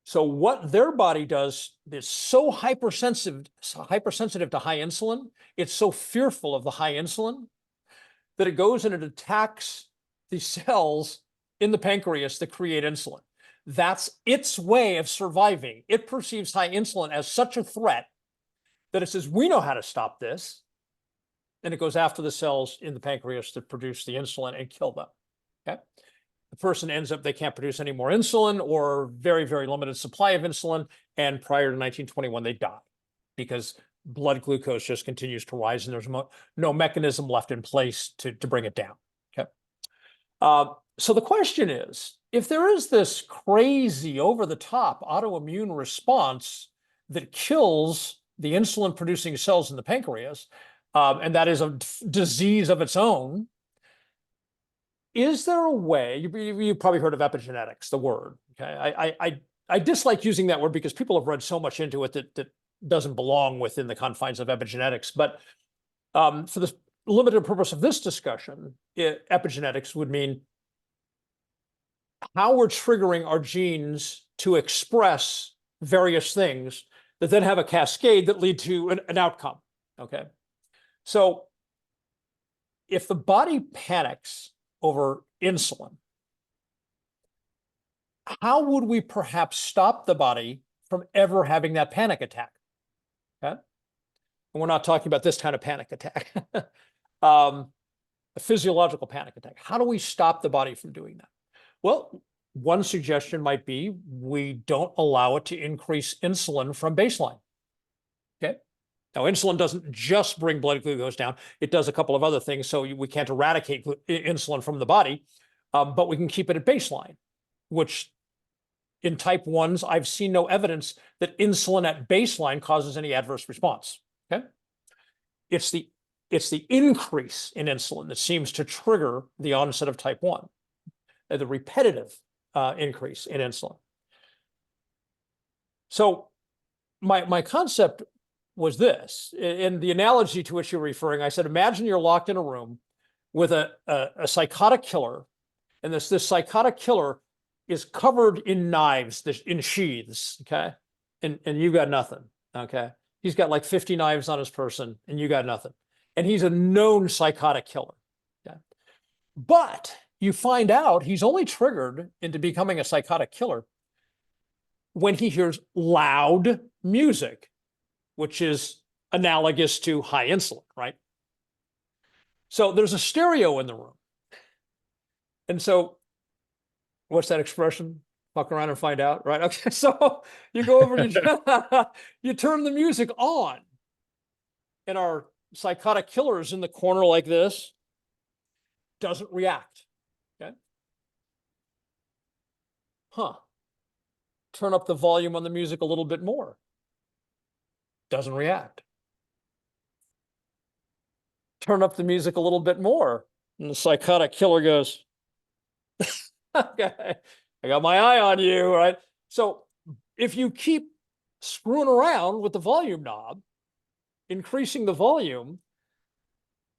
So what their body does is so hypersensitive to high insulin, it's so fearful of the high insulin that it goes and it attacks the cells in the pancreas that create insulin. That's its way of surviving. It perceives high insulin as such a threat that it says, we know how to stop this. And it goes after the cells in the pancreas that produce the insulin and kill them. Okay. The person ends up, they can't produce any more insulin or very, very limited supply of insulin. And prior to 1921, they die because blood glucose just continues to rise and there's no mechanism left in place to bring it down. Okay. So the question is, if there is this crazy over-the-top autoimmune response that kills the insulin-producing cells in the pancreas, and that is a disease of its own, is there a way, you've probably heard of epigenetics, the word, okay? I dislike using that word because people have read so much into it that doesn't belong within the confines of epigenetics, but for the limited purpose of this discussion, epigenetics would mean how we're triggering our genes to express various things that then have a cascade that lead to an outcome, okay? So if the body panics over insulin, how would we perhaps stop the body from ever having that panic attack. Okay? And we're not talking about this kind of panic attack. A physiological panic attack. How do we stop the body from doing that? Well, one suggestion might be we don't allow it to increase insulin from baseline. Okay. Now, insulin doesn't just bring blood glucose down. It does a couple of other things. So we can't eradicate insulin from the body, but we can keep it at baseline, which in type 1s, I've seen no evidence that insulin at baseline causes any adverse response. Okay. It's the increase in insulin that seems to trigger the onset of type 1, the repetitive increase in insulin. So my concept was this, in the analogy to which you're referring. I said, imagine you're locked in a room with a psychotic killer, and this psychotic killer is covered in knives, in sheaths, okay? And you got nothing, okay? He's got like 50 knives on his person, and you got nothing. And he's a known psychotic killer, okay? But you find out he's only triggered into becoming a psychotic killer when he hears loud music, which is analogous to high insulin, right? So there's a stereo in the room. And so what's that expression? Fuck around and find out, right? Okay, so you go over to, you turn the music on, and our psychotic killer is in the corner like this, doesn't react, okay? Turn up the volume on the music a little bit more. Doesn't react. Turn up the music a little bit more, and the psychotic killer goes, okay, I got my eye on you, right? So if you keep screwing around with the volume knob, increasing the volume,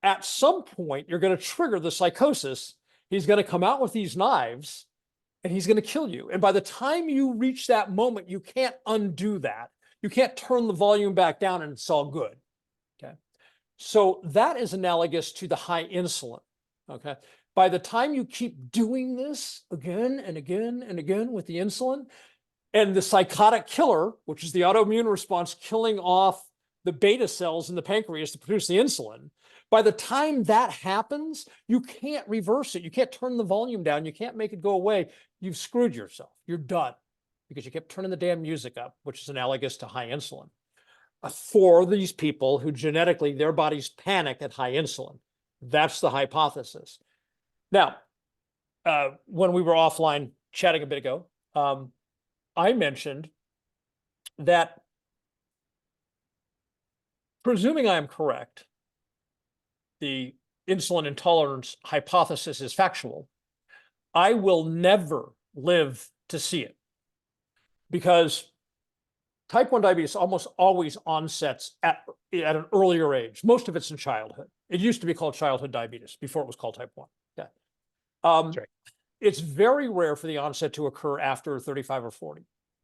at some point you're going to trigger the psychosis. He's going to come out with these knives, and he's going to kill you. And by the time you reach that moment, you can't undo that. You can't turn the volume back down and it's all good, okay? So that is analogous to the high insulin, okay? By the time you keep doing this again and again and again with the insulin, and the psychotic killer, which is the autoimmune response killing off the beta cells in the pancreas to produce the insulin, by the time that happens, you can't reverse it. You can't turn the volume down. You can't make it go away. You've screwed yourself. You're done because you kept turning the damn music up, which is analogous to high insulin. For these people who genetically, their bodies panic at high insulin. That's the hypothesis. Now, when we were offline chatting a bit ago, I mentioned that, presuming I am correct, the insulin intolerance hypothesis is factual. I will never live to see it, because type 1 diabetes almost always onsets at an earlier age. Most of it's in childhood. It used to be called childhood diabetes before it was called type 1. Okay. That's right. It's very rare for the onset to occur after 35 or 40.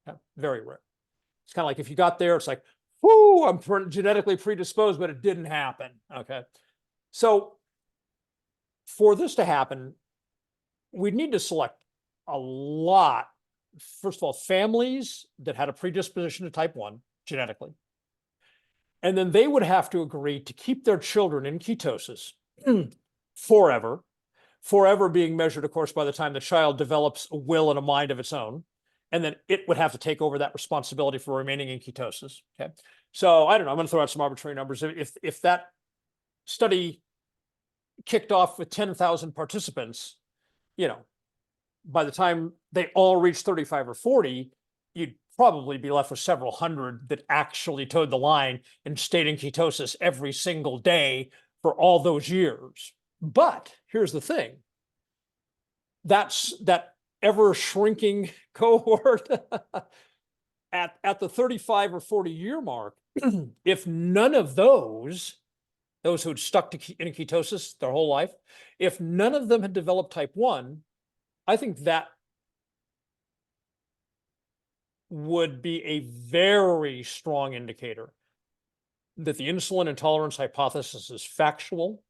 Okay. Very rare. It's kind of like if you got there, it's like, whoo, I'm genetically predisposed, but it didn't happen. Okay. So for this to happen, we need to select a lot. First of all, families that had a predisposition to type 1 genetically. And then they would have to agree to keep their children in ketosis forever. Forever being measured, of course, by the time the child develops a will and a mind of its own. And then it would have to take over that responsibility for remaining in ketosis. Okay. So I don't know, I'm going to throw out some arbitrary numbers. If that study kicked off with 10,000 participants, you know, by the time they all reach 35 or 40, you'd probably be left with several hundred that actually towed the line and stayed in ketosis every single day for all those years. But here's the thing. That's that ever shrinking cohort at the 35 or 40 year mark. If none of those who had stuck in ketosis their whole life, if none of them had developed type 1, I think that would be a very strong indicator that the insulin intolerance hypothesis is factual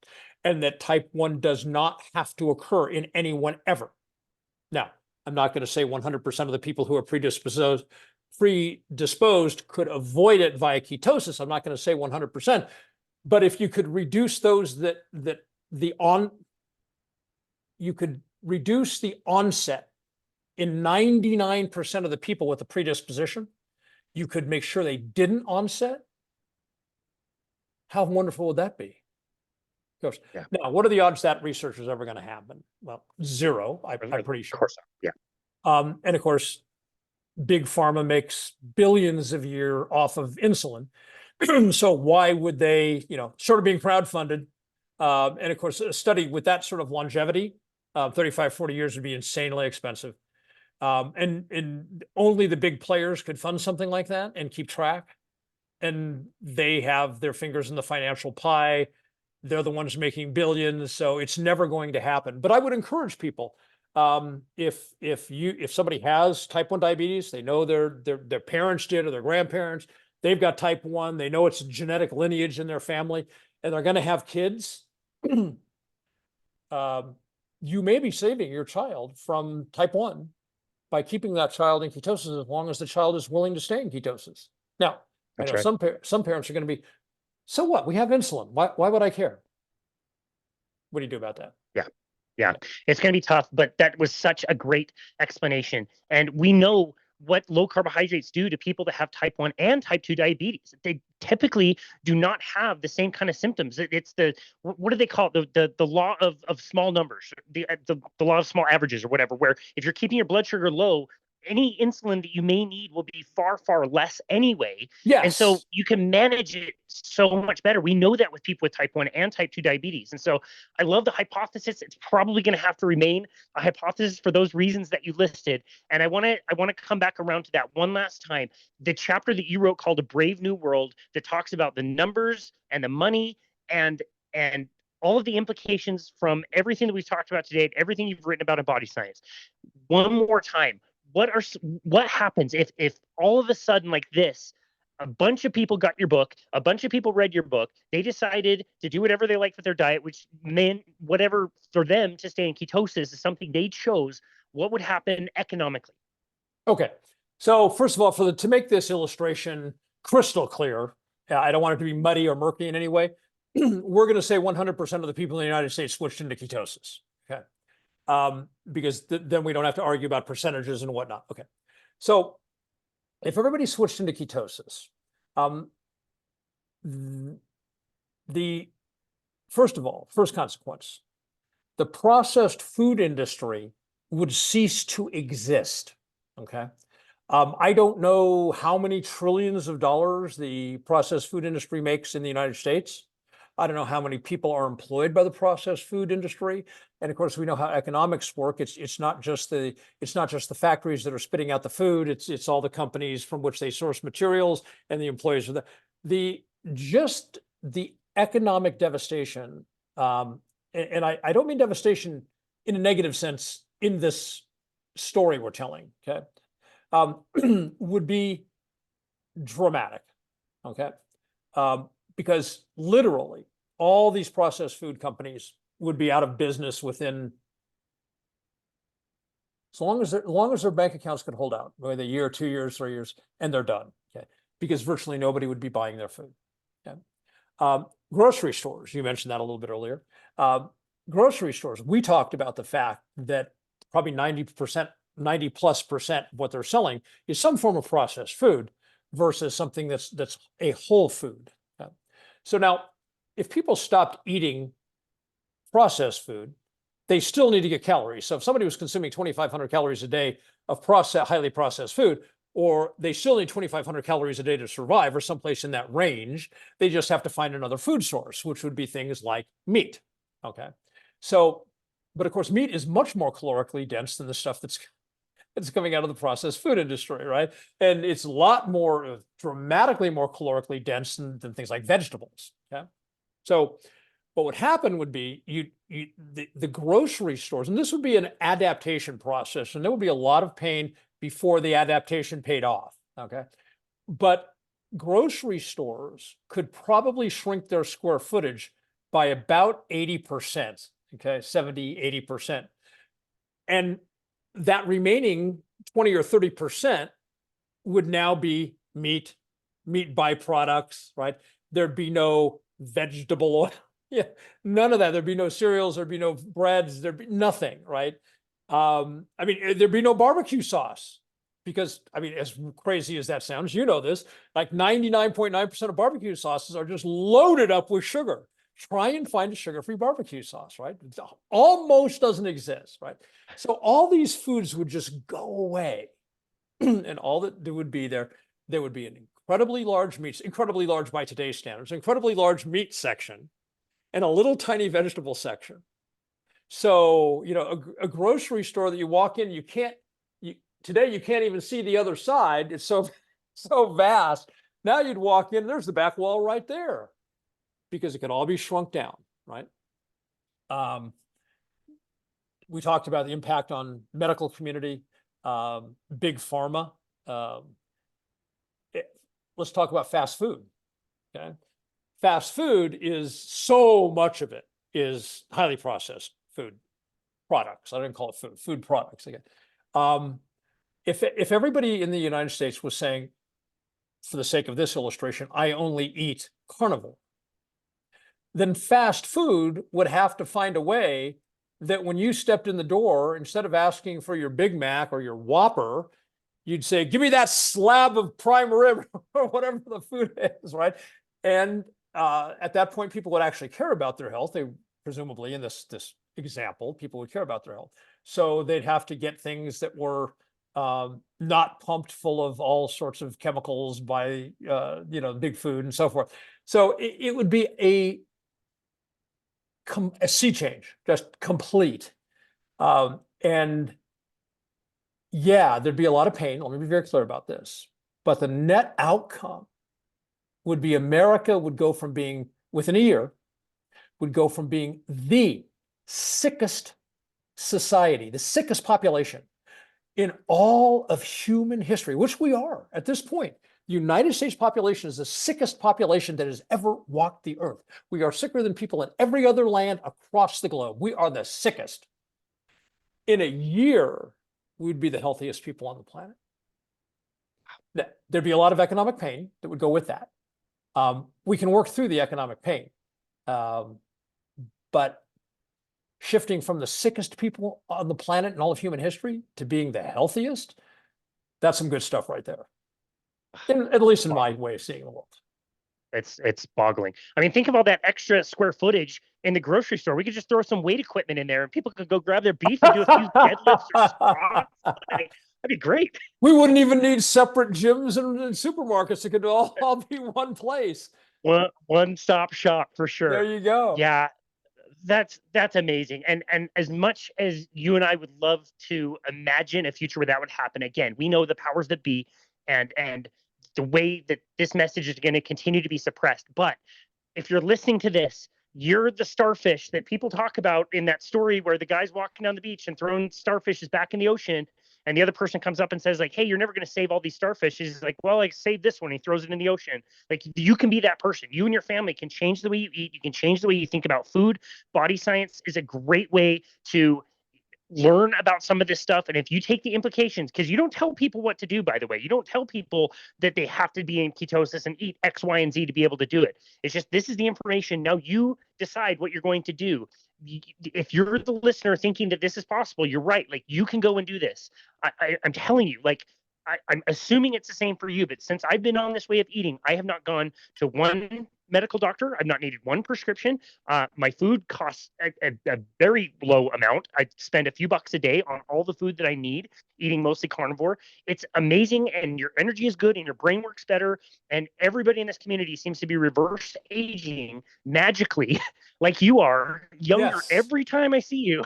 and that type 1 does not have to occur in anyone ever. Now, I'm not going to say 100% of the people who are predisposed predisposed could avoid it via ketosis. I'm not going to say 100%, but if you could reduce those you could reduce the onset in 99% of the people with a predisposition, you could make sure they didn't onset. How wonderful would that be? Of course. Yeah. Now, what are the odds that research is ever going to happen? Well, zero, I'm pretty sure. Of course. Yeah. And of course, big pharma makes billions a year off of insulin. So why would they, sort of being crowdfunded? And of course, a study with that sort of longevity, 35, 40 years would be insanely expensive. And only the big players could fund something like that and keep track. And they have their fingers in the financial pie. They're the ones making billions. So it's never going to happen. But I would encourage people, if somebody has type 1 diabetes, they know their parents did or their grandparents, they've got type 1, they know it's a genetic lineage in their family, and they're going to have kids, you may be saving your child from type 1 by keeping that child in ketosis as long as the child is willing to stay in ketosis. Now, I know some parents are going to be, so what? We have insulin. Why would I care? What do you do about that? Yeah, it's going to be tough, but that was such a great explanation. And we know what low carbohydrates do to people that have type 1 and type 2 diabetes. They typically do not have the same kind of symptoms. It's what do they call it? The law of small numbers, the law of small averages or whatever, where if you're keeping your blood sugar low, any insulin that you may need will be far, far less anyway. Yes. And so you can manage it so much better. We know that with people with type 1 and type 2 diabetes. And so I love the hypothesis. It's probably going to have to remain a hypothesis for those reasons that you listed. And I want to come back around to that one last time. The chapter that you wrote called A Brave New World that talks about the numbers and the money and all of the implications from everything that we've talked about today, everything you've written about in body science. One more time. What happens if all of a sudden like this, a bunch of people got your book, a bunch of people read your book, they decided to do whatever they like with their diet, which meant whatever for them to stay in ketosis is something they chose. What would happen economically? Okay. So first of all, to make this illustration crystal clear, I don't want it to be muddy or murky in any way. We're going to say 100% of the people in the United States switched into ketosis. Okay. Because then we don't have to argue about percentages and whatnot. Okay. So if everybody switched into ketosis, first consequence, the processed food industry would cease to exist. Okay. I don't know how many trillions of dollars the processed food industry makes in the United States. I don't know how many people are employed by the processed food industry. And of course, we know how economics work. It's not just the factories that are spitting out the food. It's all the companies from which they source materials and the employees of the economic devastation. And I don't mean devastation in a negative sense in this story we're telling, okay, would be dramatic, okay? Because literally all these processed food companies would be out of business within, as long as their bank accounts could hold out, whether a year, 2 years, 3 years, and they're done, okay? Because virtually nobody would be buying their food, okay? Grocery stores, you mentioned that a little bit earlier. Grocery stores, we talked about the fact that probably 90%, 90+% of what they're selling is some form of processed food versus something that's a whole food. So now, if people stopped eating processed food, they still need to get calories. So if somebody was consuming 2,500 calories a day of highly processed food, or they still need 2,500 calories a day to survive, or someplace in that range, they just have to find another food source, which would be things like meat. Okay. So, but of course, meat is much more calorically dense than the stuff that's coming out of the processed food industry, right? And it's a lot more, dramatically more calorically dense than things like vegetables. Okay. So what would happen would be the grocery stores, and this would be an adaptation process, and there would be a lot of pain before the adaptation paid off. Okay. But grocery stores could probably shrink their square footage by about 80%, okay, 70, 80%. And that remaining 20 or 30% would now be meat byproducts, right? There'd be no vegetable oil. Yeah, none of that. There'd be no cereals, there'd be no breads, there'd be nothing, right? I mean, there'd be no barbecue sauce because, I mean, as crazy as that sounds, you know this, like 99.9% of barbecue sauces are just loaded up with sugar. Try and find a sugar-free barbecue sauce, right? It almost doesn't exist, right? So all these foods would just go away. And all that there would be there would be an incredibly large by today's standards, incredibly large meat section and a little tiny vegetable section. So, you know, a grocery store that you walk in, today you can't even see the other side. It's so vast. Now you'd walk in, there's the back wall right there because it could all be shrunk down, right? We talked about the impact on medical community, big pharma. Let's talk about fast food. Okay, fast food is so much of it is highly processed food products. I didn't call it food products again. If everybody in the United States was saying, for the sake of this illustration, I only eat carnivore, then fast food would have to find a way that when you stepped in the door, instead of asking for your Big Mac or your Whopper, you'd say, give me that slab of prime rib or whatever the food is, right? And at that point, people would actually care about their health. They presumably, in this example, people would care about their health. So they'd have to get things that were not pumped full of all sorts of chemicals by, big food and so forth. So it would be a sea change, just complete. And yeah, there'd be a lot of pain. Let me be very clear about this. But the net outcome would be America would go from being, within a year, would go from being the sickest society, the sickest population in all of human history, which we are at this point. The United States population is the sickest population that has ever walked the earth. We are sicker than people in every other land across the globe. We are the sickest. In a year, we'd be the healthiest people on the planet. There'd be a lot of economic pain that would go with that. We can work through the economic pain. But shifting from the sickest people on the planet in all of human history to being the healthiest, that's some good stuff right there. At least in my way of seeing the world. It's boggling. I mean, think of all that extra square footage in the grocery store. We could just throw some weight equipment in there and people could go grab their beef and do a few deadlifts or squats. That'd be great. We wouldn't even need separate gyms and supermarkets. It could all be one place. One-stop shop for sure. There you go. Yeah, that's amazing. And as much as you and I would love to imagine a future where that would happen, again, we know the powers that be and the way that this message is going to continue to be suppressed. But if you're listening to this, you're the starfish that people talk about in that story where the guy's walking down the beach and throwing starfishes back in the ocean. And the other person comes up and says, like, hey, you're never going to save all these starfish. He's like, well, I saved this one. He throws it in the ocean. Like, you can be that person. You and your family can change the way you eat. You can change the way you think about food. Body science is a great way to learn about some of this stuff. And if you take the implications, because you don't tell people what to do, by the way, you don't tell people that they have to be in ketosis and eat X, Y, and Z to be able to do it. It's just, this is the information. Now you decide what you're going to do. If you're the listener thinking that this is possible, you're right. Like, you can go and do this. I'm telling you, like, I'm assuming it's the same for you, but since I've been on this way of eating, I have not gone to one medical doctor. I've not needed one prescription. My food costs a very low amount. I spend a few bucks a day on all the food that I need, eating mostly carnivore. It's amazing, and your energy is good, and your brain works better, and everybody in this community seems to be reverse aging magically, like you are, younger every time I see you.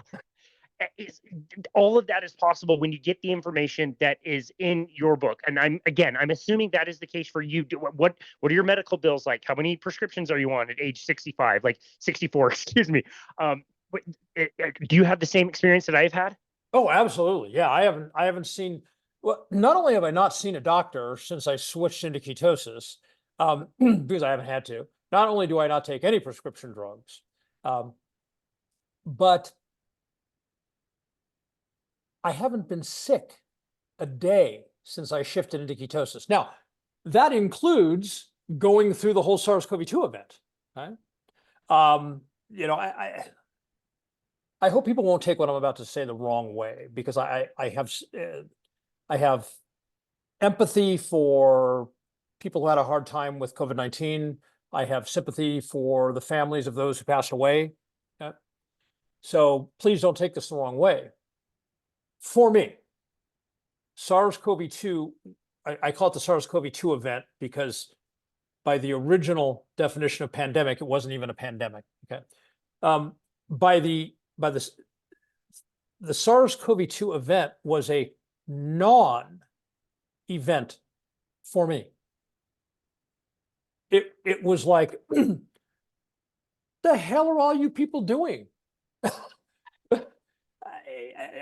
All of that is possible when you get the information that is in your book. And I'm assuming that is the case for you. What are your medical bills like? How many prescriptions are you on at age 65, like 64, excuse me? Do you have the same experience that I've had? Oh, absolutely. Yeah, I haven't seen, well, not only have I not seen a doctor since I switched into ketosis, because I haven't had to, not only do I not take any prescription drugs, but I haven't been sick a day since I shifted into ketosis. Now, that includes going through the whole SARS-CoV-2 event. Right? You know, I hope people won't take what I'm about to say the wrong way, because I have empathy for people who had a hard time with COVID-19. I have sympathy for the families of those who passed away. Okay? So please don't take this the wrong way. For me, SARS-CoV-2, I call it the SARS-CoV-2 event because by the original definition of pandemic, it wasn't even a pandemic. Okay, by the SARS-CoV-2 event was a non-event for me. It was like, the hell are all you people doing?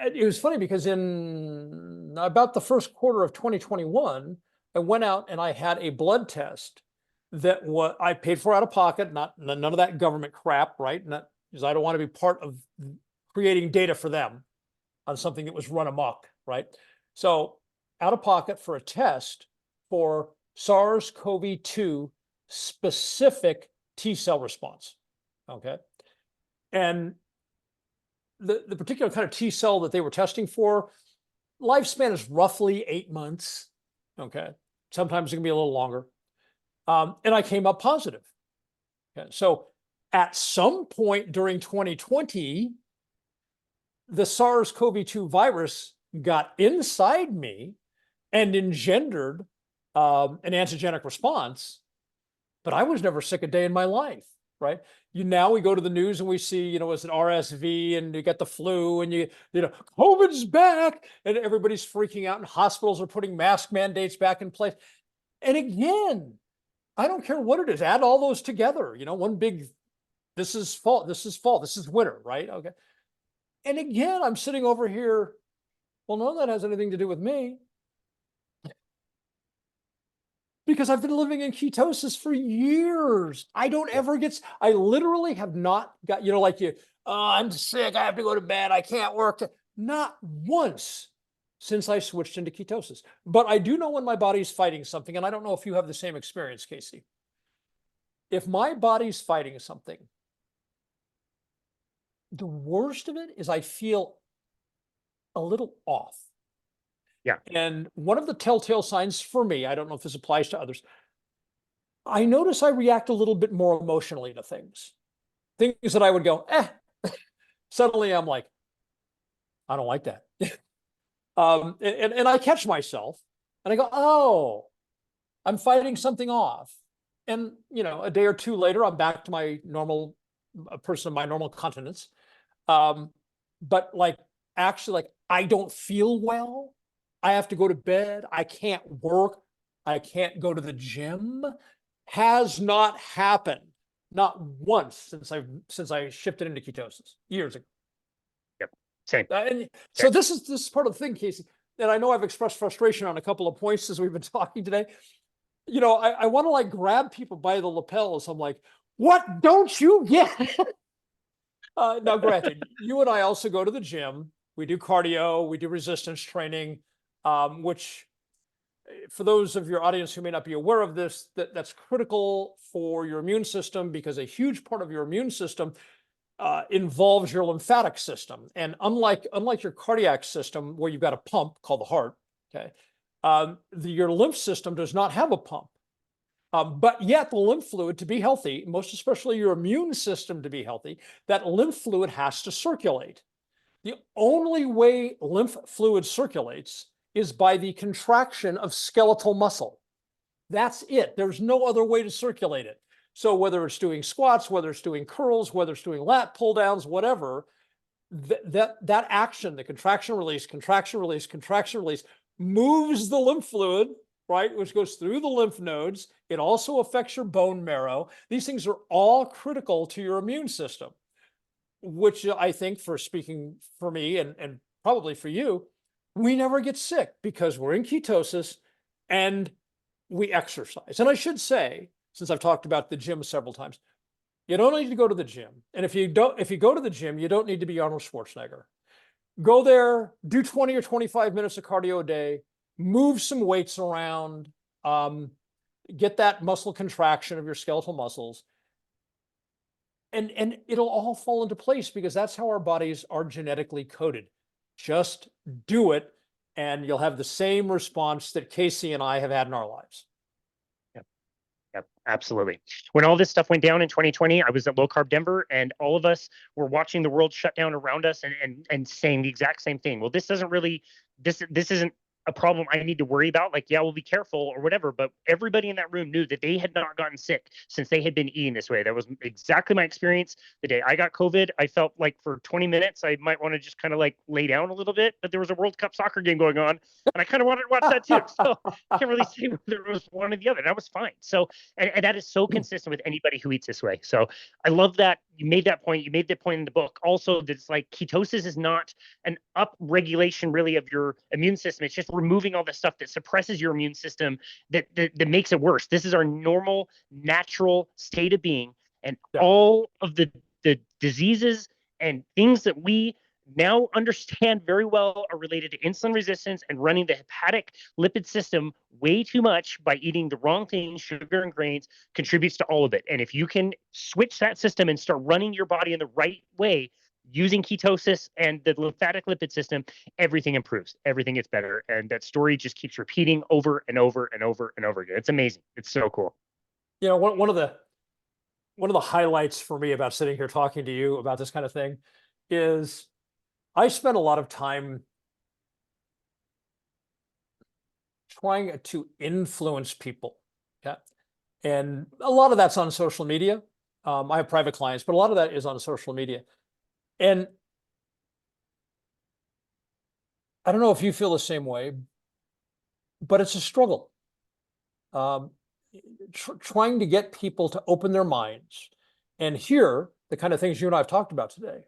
It was funny because in about the first quarter of 2021, I went out and I had a blood test that I paid for out of pocket, none of that government crap, right? Because I don't want to be part of creating data for them on something that was run amok, right? So out of pocket for a test for SARS-CoV-2 specific T cell response, okay? And the particular kind of T cell that they were testing for, lifespan is roughly 8 months, okay? Sometimes it can be a little longer. And I came up positive. Okay? So at some point during 2020, the SARS-CoV-2 virus got inside me and engendered an antigenic response, but I was never sick a day in my life, right? Now we go to the news and we see, you know, it's an RSV and you get the flu and you know, COVID's back and everybody's freaking out and hospitals are putting mask mandates back in place. And again, I don't care what it is, add all those together, you know, one big, this is fall, this is winter, right? Okay. And again, I'm sitting over here, well, none of that has anything to do with me, because I've been living in ketosis for years. I literally have not got, you know, like you, oh, I'm sick, I have to go to bed, I can't work. Not once since I switched into ketosis. But I do know when my body's fighting something, and I don't know if you have the same experience, Casey. If my body's fighting something, the worst of it is I feel a little off. Yeah. And one of the telltale signs for me, I don't know if this applies to others, I notice I react a little bit more emotionally to things. Things that I would go, suddenly I'm like, I don't like that. And I catch myself and I go, oh, I'm fighting something off. And, you know, a day or two later, I'm back to my normal person, my normal continence. But like, actually, like, I don't feel well. I have to go to bed. I can't work. I can't go to the gym. Has not happened. Not once since I shifted into ketosis years ago. Yep. Same. And so this is part of the thing, Casey. And I know I've expressed frustration on a couple of points as we've been talking today. You know, I want to like grab people by the lapels. I'm like, what don't you get? Now, granted, you and I also go to the gym. We do cardio. We do resistance training, which, for those of your audience who may not be aware of this, that's critical for your immune system, because a huge part of your immune system involves your lymphatic system. And unlike your cardiac system, where you've got a pump called the heart, okay, your lymph system does not have a pump. But yet the lymph fluid, to be healthy, most especially your immune system to be healthy, that lymph fluid has to circulate. The only way lymph fluid circulates is by the contraction of skeletal muscle. That's it. There's no other way to circulate it. So whether it's doing squats, whether it's doing curls, whether it's doing lat pull downs, whatever, that action, the contraction release, moves the lymph fluid, right, which goes through the lymph nodes. It also affects your bone marrow. These things are all critical to your immune system, which I think, for speaking for me and probably for you, we never get sick because we're in ketosis and we exercise. And I should say, since I've talked about the gym several times, you don't need to go to the gym. And if you go to the gym, you don't need to be Arnold Schwarzenegger. Go there, do 20 or 25 minutes of cardio a day, move some weights around, get that muscle contraction of your skeletal muscles, and it'll all fall into place because that's how our bodies are genetically coded. Just do it, and you'll have the same response that Casey and I have had in our lives. Yep, absolutely. When all this stuff went down in 2020, I was at Low Carb Denver, and all of us were watching the world shut down around us and saying the exact same thing. Well, this isn't a problem I need to worry about. Like, yeah, we'll be careful or whatever. But everybody in that room knew that they had not gotten sick since they had been eating this way. That was exactly my experience. The day I got COVID, I felt like for 20 minutes, I might want to just kind of like lay down a little bit, but there was a World Cup soccer game going on, and I kind of wanted to watch that too. So I can't really say whether it was one or the other. That was fine. So, and that is so consistent with anybody who eats this way. So I love that you made that point. You made that point in the book. Also, that it's like ketosis is not an up regulation really of your immune system. It's just removing all the stuff that suppresses your immune system that makes it worse. This is our normal, natural state of being, and all of the diseases and things that we now understand very well are related to insulin resistance and running the hepatic lipid system way too much by eating the wrong things, sugar and grains, contributes to all of it. And if you can switch that system and start running your body in the right way, using ketosis and the lymphatic lipid system, everything improves. Everything gets better. And that story just keeps repeating over and over and over and over again. It's amazing. It's so cool. You know, one of the highlights for me about sitting here talking to you about this kind of thing is I spent a lot of time trying to influence people. Yeah. And a lot of that's on social media. I have private clients, but a lot of that is on social media. And I don't know if you feel the same way, but it's a struggle. Trying to get people to open their minds and hear the kind of things you and I have talked about today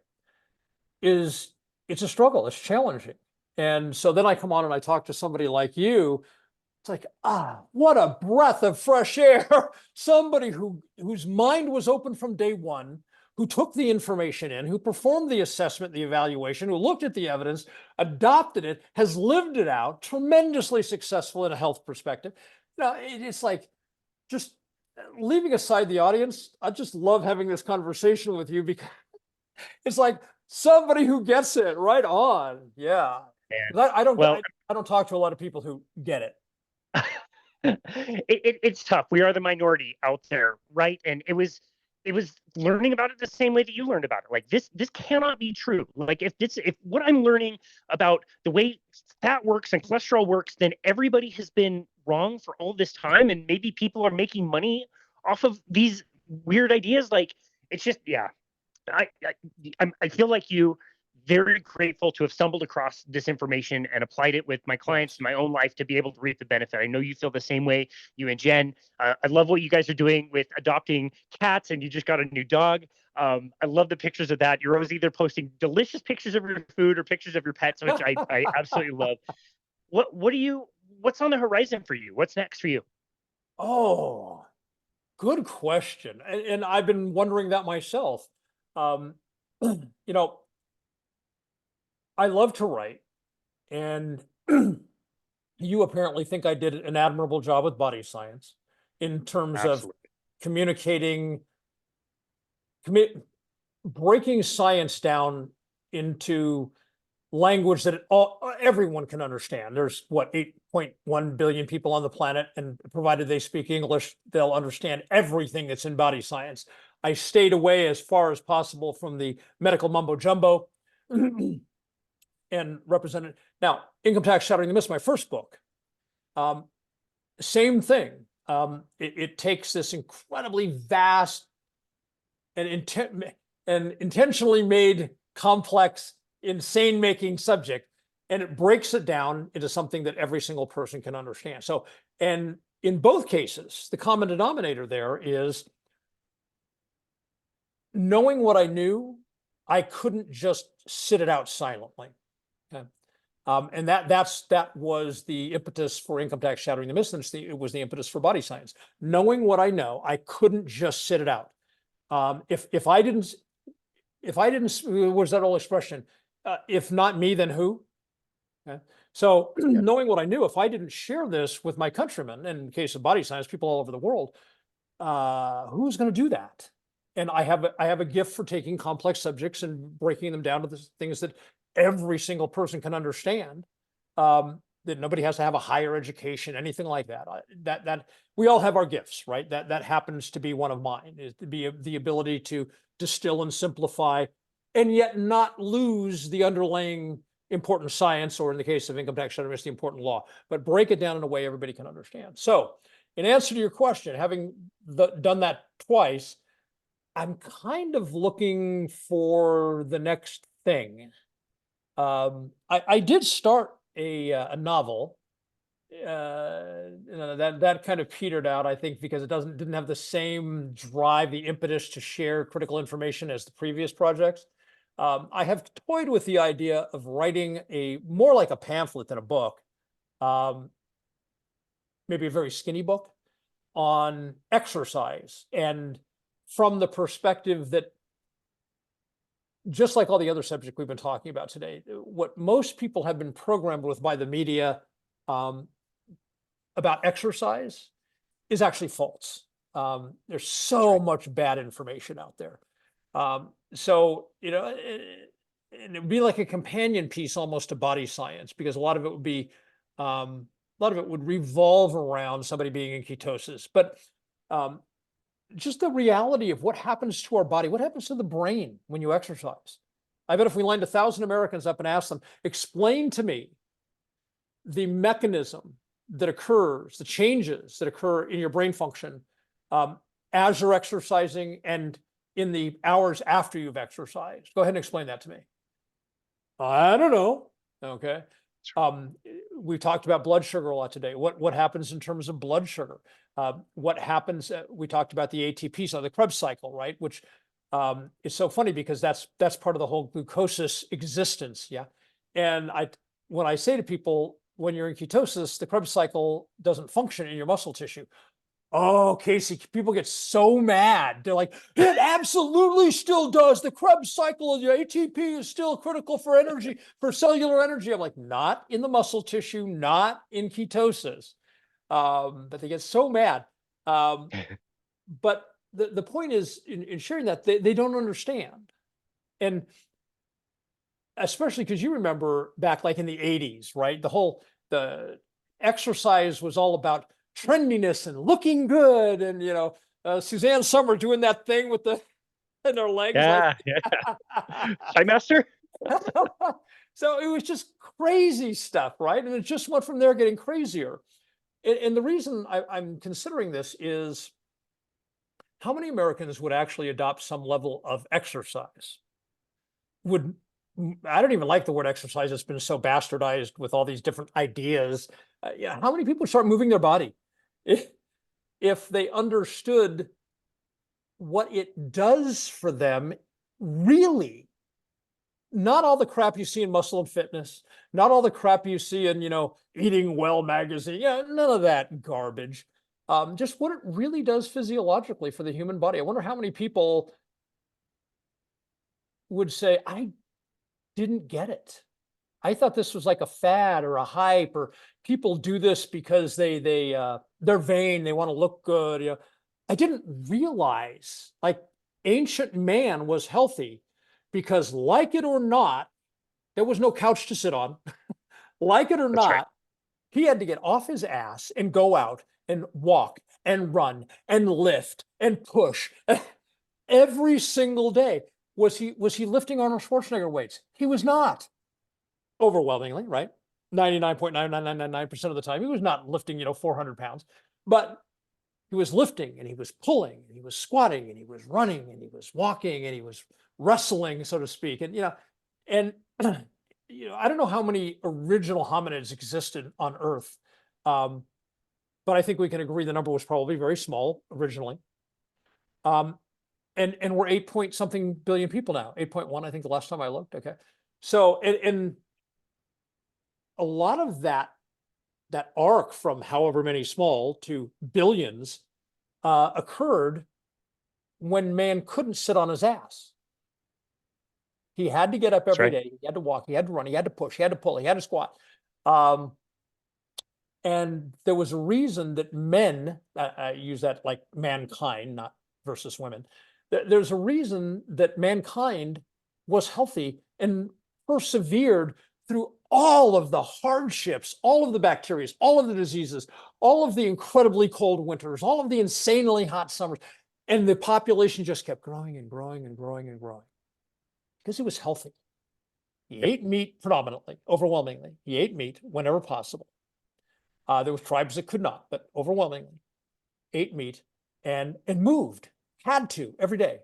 it's a struggle. It's challenging. And so then I come on and I talk to somebody like you. It's like, what a breath of fresh air. Somebody whose mind was open from day one, who took the information in, who performed the assessment, the evaluation, who looked at the evidence, adopted it, has lived it out, tremendously successful in a health perspective. Now, it's like, just leaving aside the audience, I just love having this conversation with you because it's like somebody who gets it right on. Yeah. I don't talk to a lot of people who get it. It's tough. We are the minority out there, right? And it was learning about it the same way that you learned about it. Like this cannot be true. Like if what I'm learning about the way fat works and cholesterol works, then everybody has been wrong for all this time, and maybe people are making money off of these weird ideas. Like it's just, yeah. I feel like you very grateful to have stumbled across this information and applied it with my clients in my own life to be able to reap the benefit. I know you feel the same way, you and Jen. I love what you guys are doing with adopting cats, and you just got a new dog. I love the pictures of that. You're always either posting delicious pictures of your food or pictures of your pets, which I absolutely love. What's on the horizon for you? What's next for you? Oh, good question. And I've been wondering that myself. You know, I love to write, and you apparently think I did an admirable job with body science in terms of communicating, breaking science down into language that everyone can understand. There's what, 8.1 billion people on the planet, and provided they speak English, they'll understand everything that's in body science. I stayed away as far as possible from the medical mumbo jumbo and represented. Now, Income Tax Shattering the Myths, my first book, same thing. It takes this incredibly vast and intentionally made complex, insane-making subject, and it breaks it down into something that every single person can understand. So, and in both cases, the common denominator there is knowing what I knew, I couldn't just sit it out silently. Okay. And that was the impetus for Income Tax Shattering the Myths, and it was the impetus for body science. Knowing what I know, I couldn't just sit it out. If I didn't, what was that old expression? If not me, then who? Okay. So knowing what I knew, if I didn't share this with my countrymen, and in the case of body science, people all over the world, who's going to do that? And I have a gift for taking complex subjects and breaking them down to the things that every single person can understand. That nobody has to have a higher education, anything like that. That we all have our gifts, right? That happens to be one of mine, is to be the ability to distill and simplify, and yet not lose the underlying important science, or in the case of income tax shattermyths, the important law, but break it down in a way everybody can understand. So, in answer to your question, having done that twice, I'm kind of looking for the next thing. I did start a novel. That kind of petered out, I think, because it didn't have the same drive, the impetus to share critical information as the previous projects. I have toyed with the idea of writing more like a pamphlet than a book, maybe a very skinny book on exercise, and from the perspective that, just like all the other subjects we've been talking about today, what most people have been programmed with by the media about exercise is actually false. There's so much bad information out there. So, and it would be like a companion piece almost to body science, because a lot of it would revolve around somebody being in ketosis. But just the reality of what happens to our body, what happens to the brain when you exercise. I bet if we lined 1,000 Americans up and asked them, explain to me the mechanism that occurs, the changes that occur in your brain function as you're exercising and in the hours after you've exercised. Go ahead and explain that to me. I don't know. Okay. We talked about blood sugar a lot today. What happens in terms of blood sugar? What happens? We talked about the ATP, so the Krebs cycle, right? Which is so funny because that's part of the whole glucosis existence. Yeah. And when I say to people, when you're in ketosis, the Krebs cycle doesn't function in your muscle tissue. Oh, Casey, people get so mad. They're like, it absolutely still does. The Krebs cycle of the ATP is still critical for energy, for cellular energy. I'm like, not in the muscle tissue, not in ketosis. But they get so mad. But the point is, in sharing that, they don't understand. And especially because you remember back like in the 80s, right? The exercise was all about trendiness and looking good, and Suzanne Summer doing that thing with in her legs. Yeah, like, yeah. Hi, Master. So it was just crazy stuff, right? And it just went from there, getting crazier. And the reason I'm considering this is, how many Americans would actually adopt some level of exercise? I don't even like the word exercise. It's been so bastardized with all these different ideas. How many people start moving their body if they understood what it does for them? Really, not all the crap you see in Muscle and Fitness, not all the crap you see in Eating Well magazine. Yeah, none of that garbage. Just what it really does physiologically for the human body. I wonder how many people would say, I didn't get it. I thought this was like a fad or a hype, or people do this because they're vain, they want to look good. I didn't realize, like, ancient man was healthy because, like it or not, there was no couch to sit on. Like it or That's not, right. he had to get off his ass and go out and walk and run and lift and push every single day. Was he lifting Arnold Schwarzenegger weights? He was not. Overwhelmingly, right? 99.99999% of the time, he was not lifting, 400 pounds, but he was lifting, and he was pulling, and he was squatting, and he was running, and he was walking, and he was wrestling, so to speak. And, and, I don't know how many original hominids existed on Earth. But I think we can agree the number was probably very small originally. And we're 8 something billion people now, 8.1, I think the last time I looked. Okay. So, and a lot of that arc from however many small to billions occurred when man couldn't sit on his ass. He had to get up That's every right. day. He had to walk. He had to run. He had to push. He had to pull. He had to squat. And there was a reason that men, I use that like mankind, not versus women. There's a reason that mankind was healthy and persevered through all of the hardships, all of the bacteria, all of the diseases, all of the incredibly cold winters, all of the insanely hot summers. And the population just kept growing and growing and growing and growing because it was healthy. He ate meat predominantly, overwhelmingly. He ate meat whenever possible. There was tribes that could not, but overwhelmingly ate meat and moved, had to every day.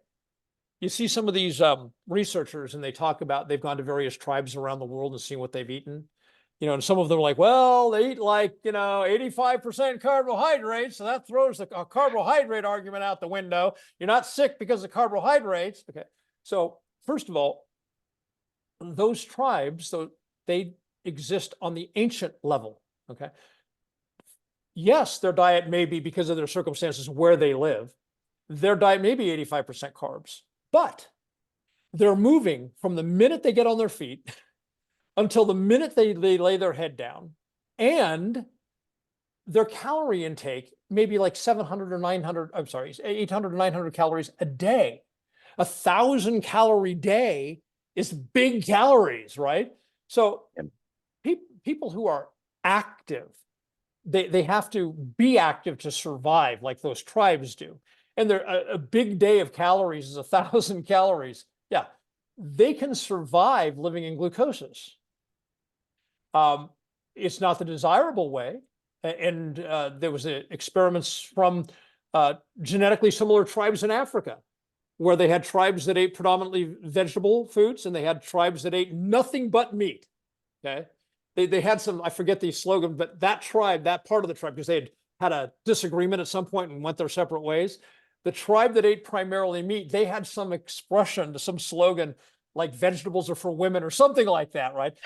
You see some of these researchers, and they talk about they've gone to various tribes around the world and seen what they've eaten. And some of them are like, well, they eat like 85% carbohydrates, so that throws the carbohydrate argument out the window. You're not sick because of carbohydrates. Okay, so first of all, those tribes, so they exist on the ancient level. Okay. Yes, their diet may be, because of their circumstances where they live, their diet may be 85% carbs, but they're moving from the minute they get on their feet until the minute they lay their head down, and their calorie intake may be like 700 or 900, 800 or 900 calories a day. 1,000 calorie day is big calories, right? So people who are active, they have to be active to survive, like those tribes do. And a big day of calories is 1,000 calories. Yeah, they can survive living in glucosis. It's not the desirable way. And there was experiments from genetically similar tribes in Africa, where they had tribes that ate predominantly vegetable foods, and they had tribes that ate nothing but meat. Okay. They had some, I forget the slogan, but that tribe, that part of the tribe, because they had a disagreement at some point and went their separate ways. The tribe that ate primarily meat, they had some expression to some slogan like vegetables are for women or something like that, right?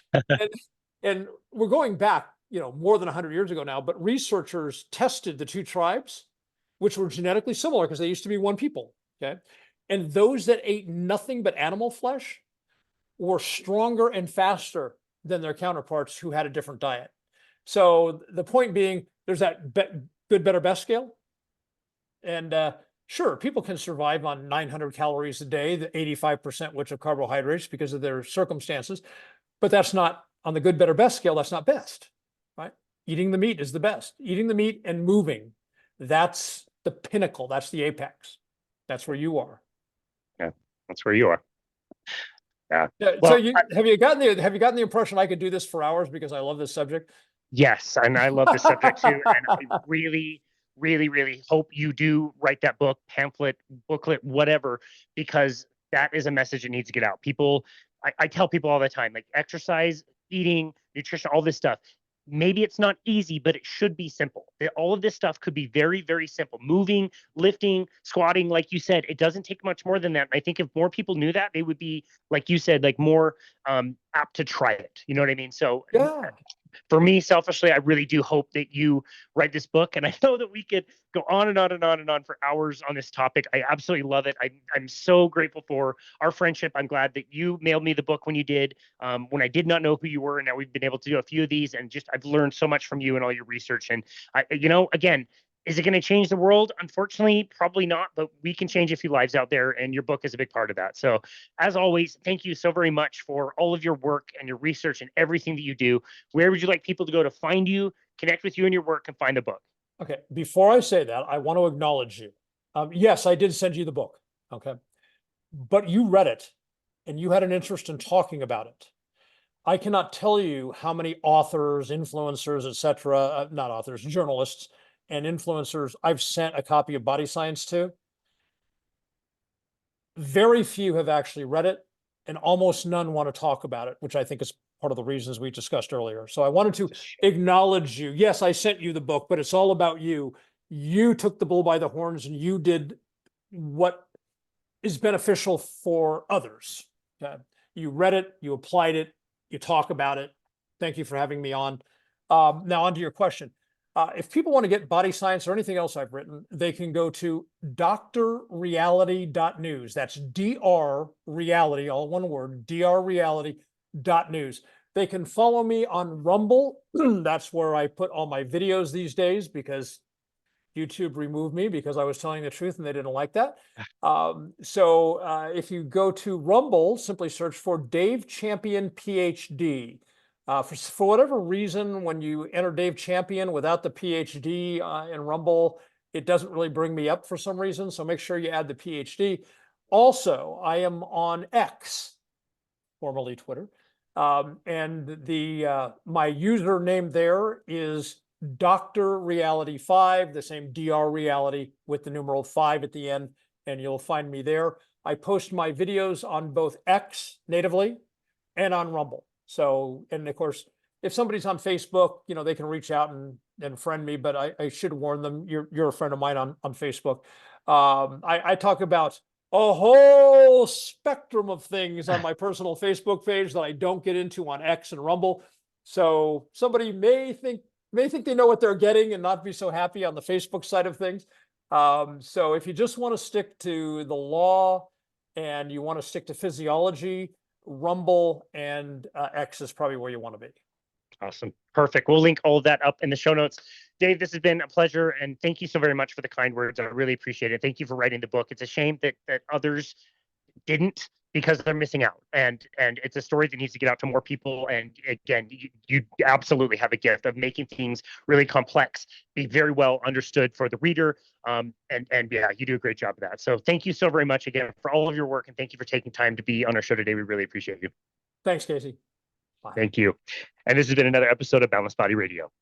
and we're going back, more than 100 years ago now, but researchers tested the two tribes, which were genetically similar because they used to be one people, okay? And those that ate nothing but animal flesh were stronger and faster than their counterparts who had a different diet. So the point being, there's that good, better, best scale. And sure, people can survive on 900 calories a day, the 85% which of carbohydrates because of their circumstances, but that's not, on the good, better, best scale, that's not best, right? Eating the meat is the best. Eating the meat and moving, that's the pinnacle, that's the apex. That's where you are. Yeah, that's where you are. Yeah. So have you gotten the impression I could do this for hours because I love this subject? Yes, and I love this subject too. And I really, really, really hope you do write that book, pamphlet, booklet, whatever, because that is a message that needs to get out. People, I tell people all the time, like exercise, eating, nutrition, all this stuff. Maybe it's not easy, but it should be simple. All of this stuff could be very, very simple. Moving, lifting, squatting, like you said, it doesn't take much more than that. And I think if more people knew that, they would be, like you said, like more apt to try it. You know what I mean? So yeah. For me, selfishly, I really do hope that you write this book. And I know that we could go on and on and on and on for hours on this topic. I absolutely love it. I'm so grateful for our friendship. I'm glad that you mailed me the book when you did, when I did not know who you were. And now we've been able to do a few of these, and just I've learned so much from you and all your research. And again, is it going to change the world? Unfortunately, probably not, but we can change a few lives out there, and your book is a big part of that. So as always, thank you so very much for all of your work and your research and everything that you do. Where would you like people to go to find you, connect with you and your work, and find the book? Okay, before I say that, I want to acknowledge you. Yes, I did send you the book, okay? But you read it, and you had an interest in talking about it. I cannot tell you how many authors, influencers, etc., not authors, journalists, and influencers I've sent a copy of Body Science to. Very few have actually read it, and almost none want to talk about it, which I think is part of the reasons we discussed earlier. So I wanted to acknowledge you. Yes, I sent you the book, but it's all about you. You took the bull by the horns, and you did what is beneficial for others. You read it, you applied it, you talk about it. Thank you for having me on. Now on to your question. If people want to get Body Science or anything else I've written, they can go to drreality.news. That's DR Reality, all one word, drreality.news. They can follow me on Rumble. That's where I put all my videos these days because YouTube removed me because I was telling the truth and they didn't like that. So if you go to Rumble, simply search for Dave Champion PhD. For whatever reason, when you enter Dave Champion without the PhD in Rumble, it doesn't really bring me up for some reason. So make sure you add the PhD. Also, I am on X, formerly Twitter. And my username there is Dr. Reality 5, the same Dr. Reality with the numeral 5 at the end, and you'll find me there. I post my videos on both X natively and on Rumble. So, and of course, if somebody's on Facebook, they can reach out and friend me, but I should warn them, you're a friend of mine on Facebook. I talk about a whole spectrum of things on my personal Facebook page that I don't get into on X and Rumble. So somebody may think they know what they're getting and not be so happy on the Facebook side of things. So if you just want to stick to the law and you want to stick to physiology, Rumble and X is probably where you want to be. Awesome. Perfect. We'll link all of that up in the show notes. Dave, this has been a pleasure, and thank you so very much for the kind words. I really appreciate it. Thank you for writing the book. It's a shame that others didn't, because they're missing out, and it's a story that needs to get out to more people. And again, you absolutely have a gift of making things really complex be very well understood for the reader. And yeah, you do a great job of that. So thank you so very much again for all of your work, and thank you for taking time to be on our show today. We really appreciate you. Thanks, Casey. Bye. Thank you. And this has been another episode of Boundless Body Radio.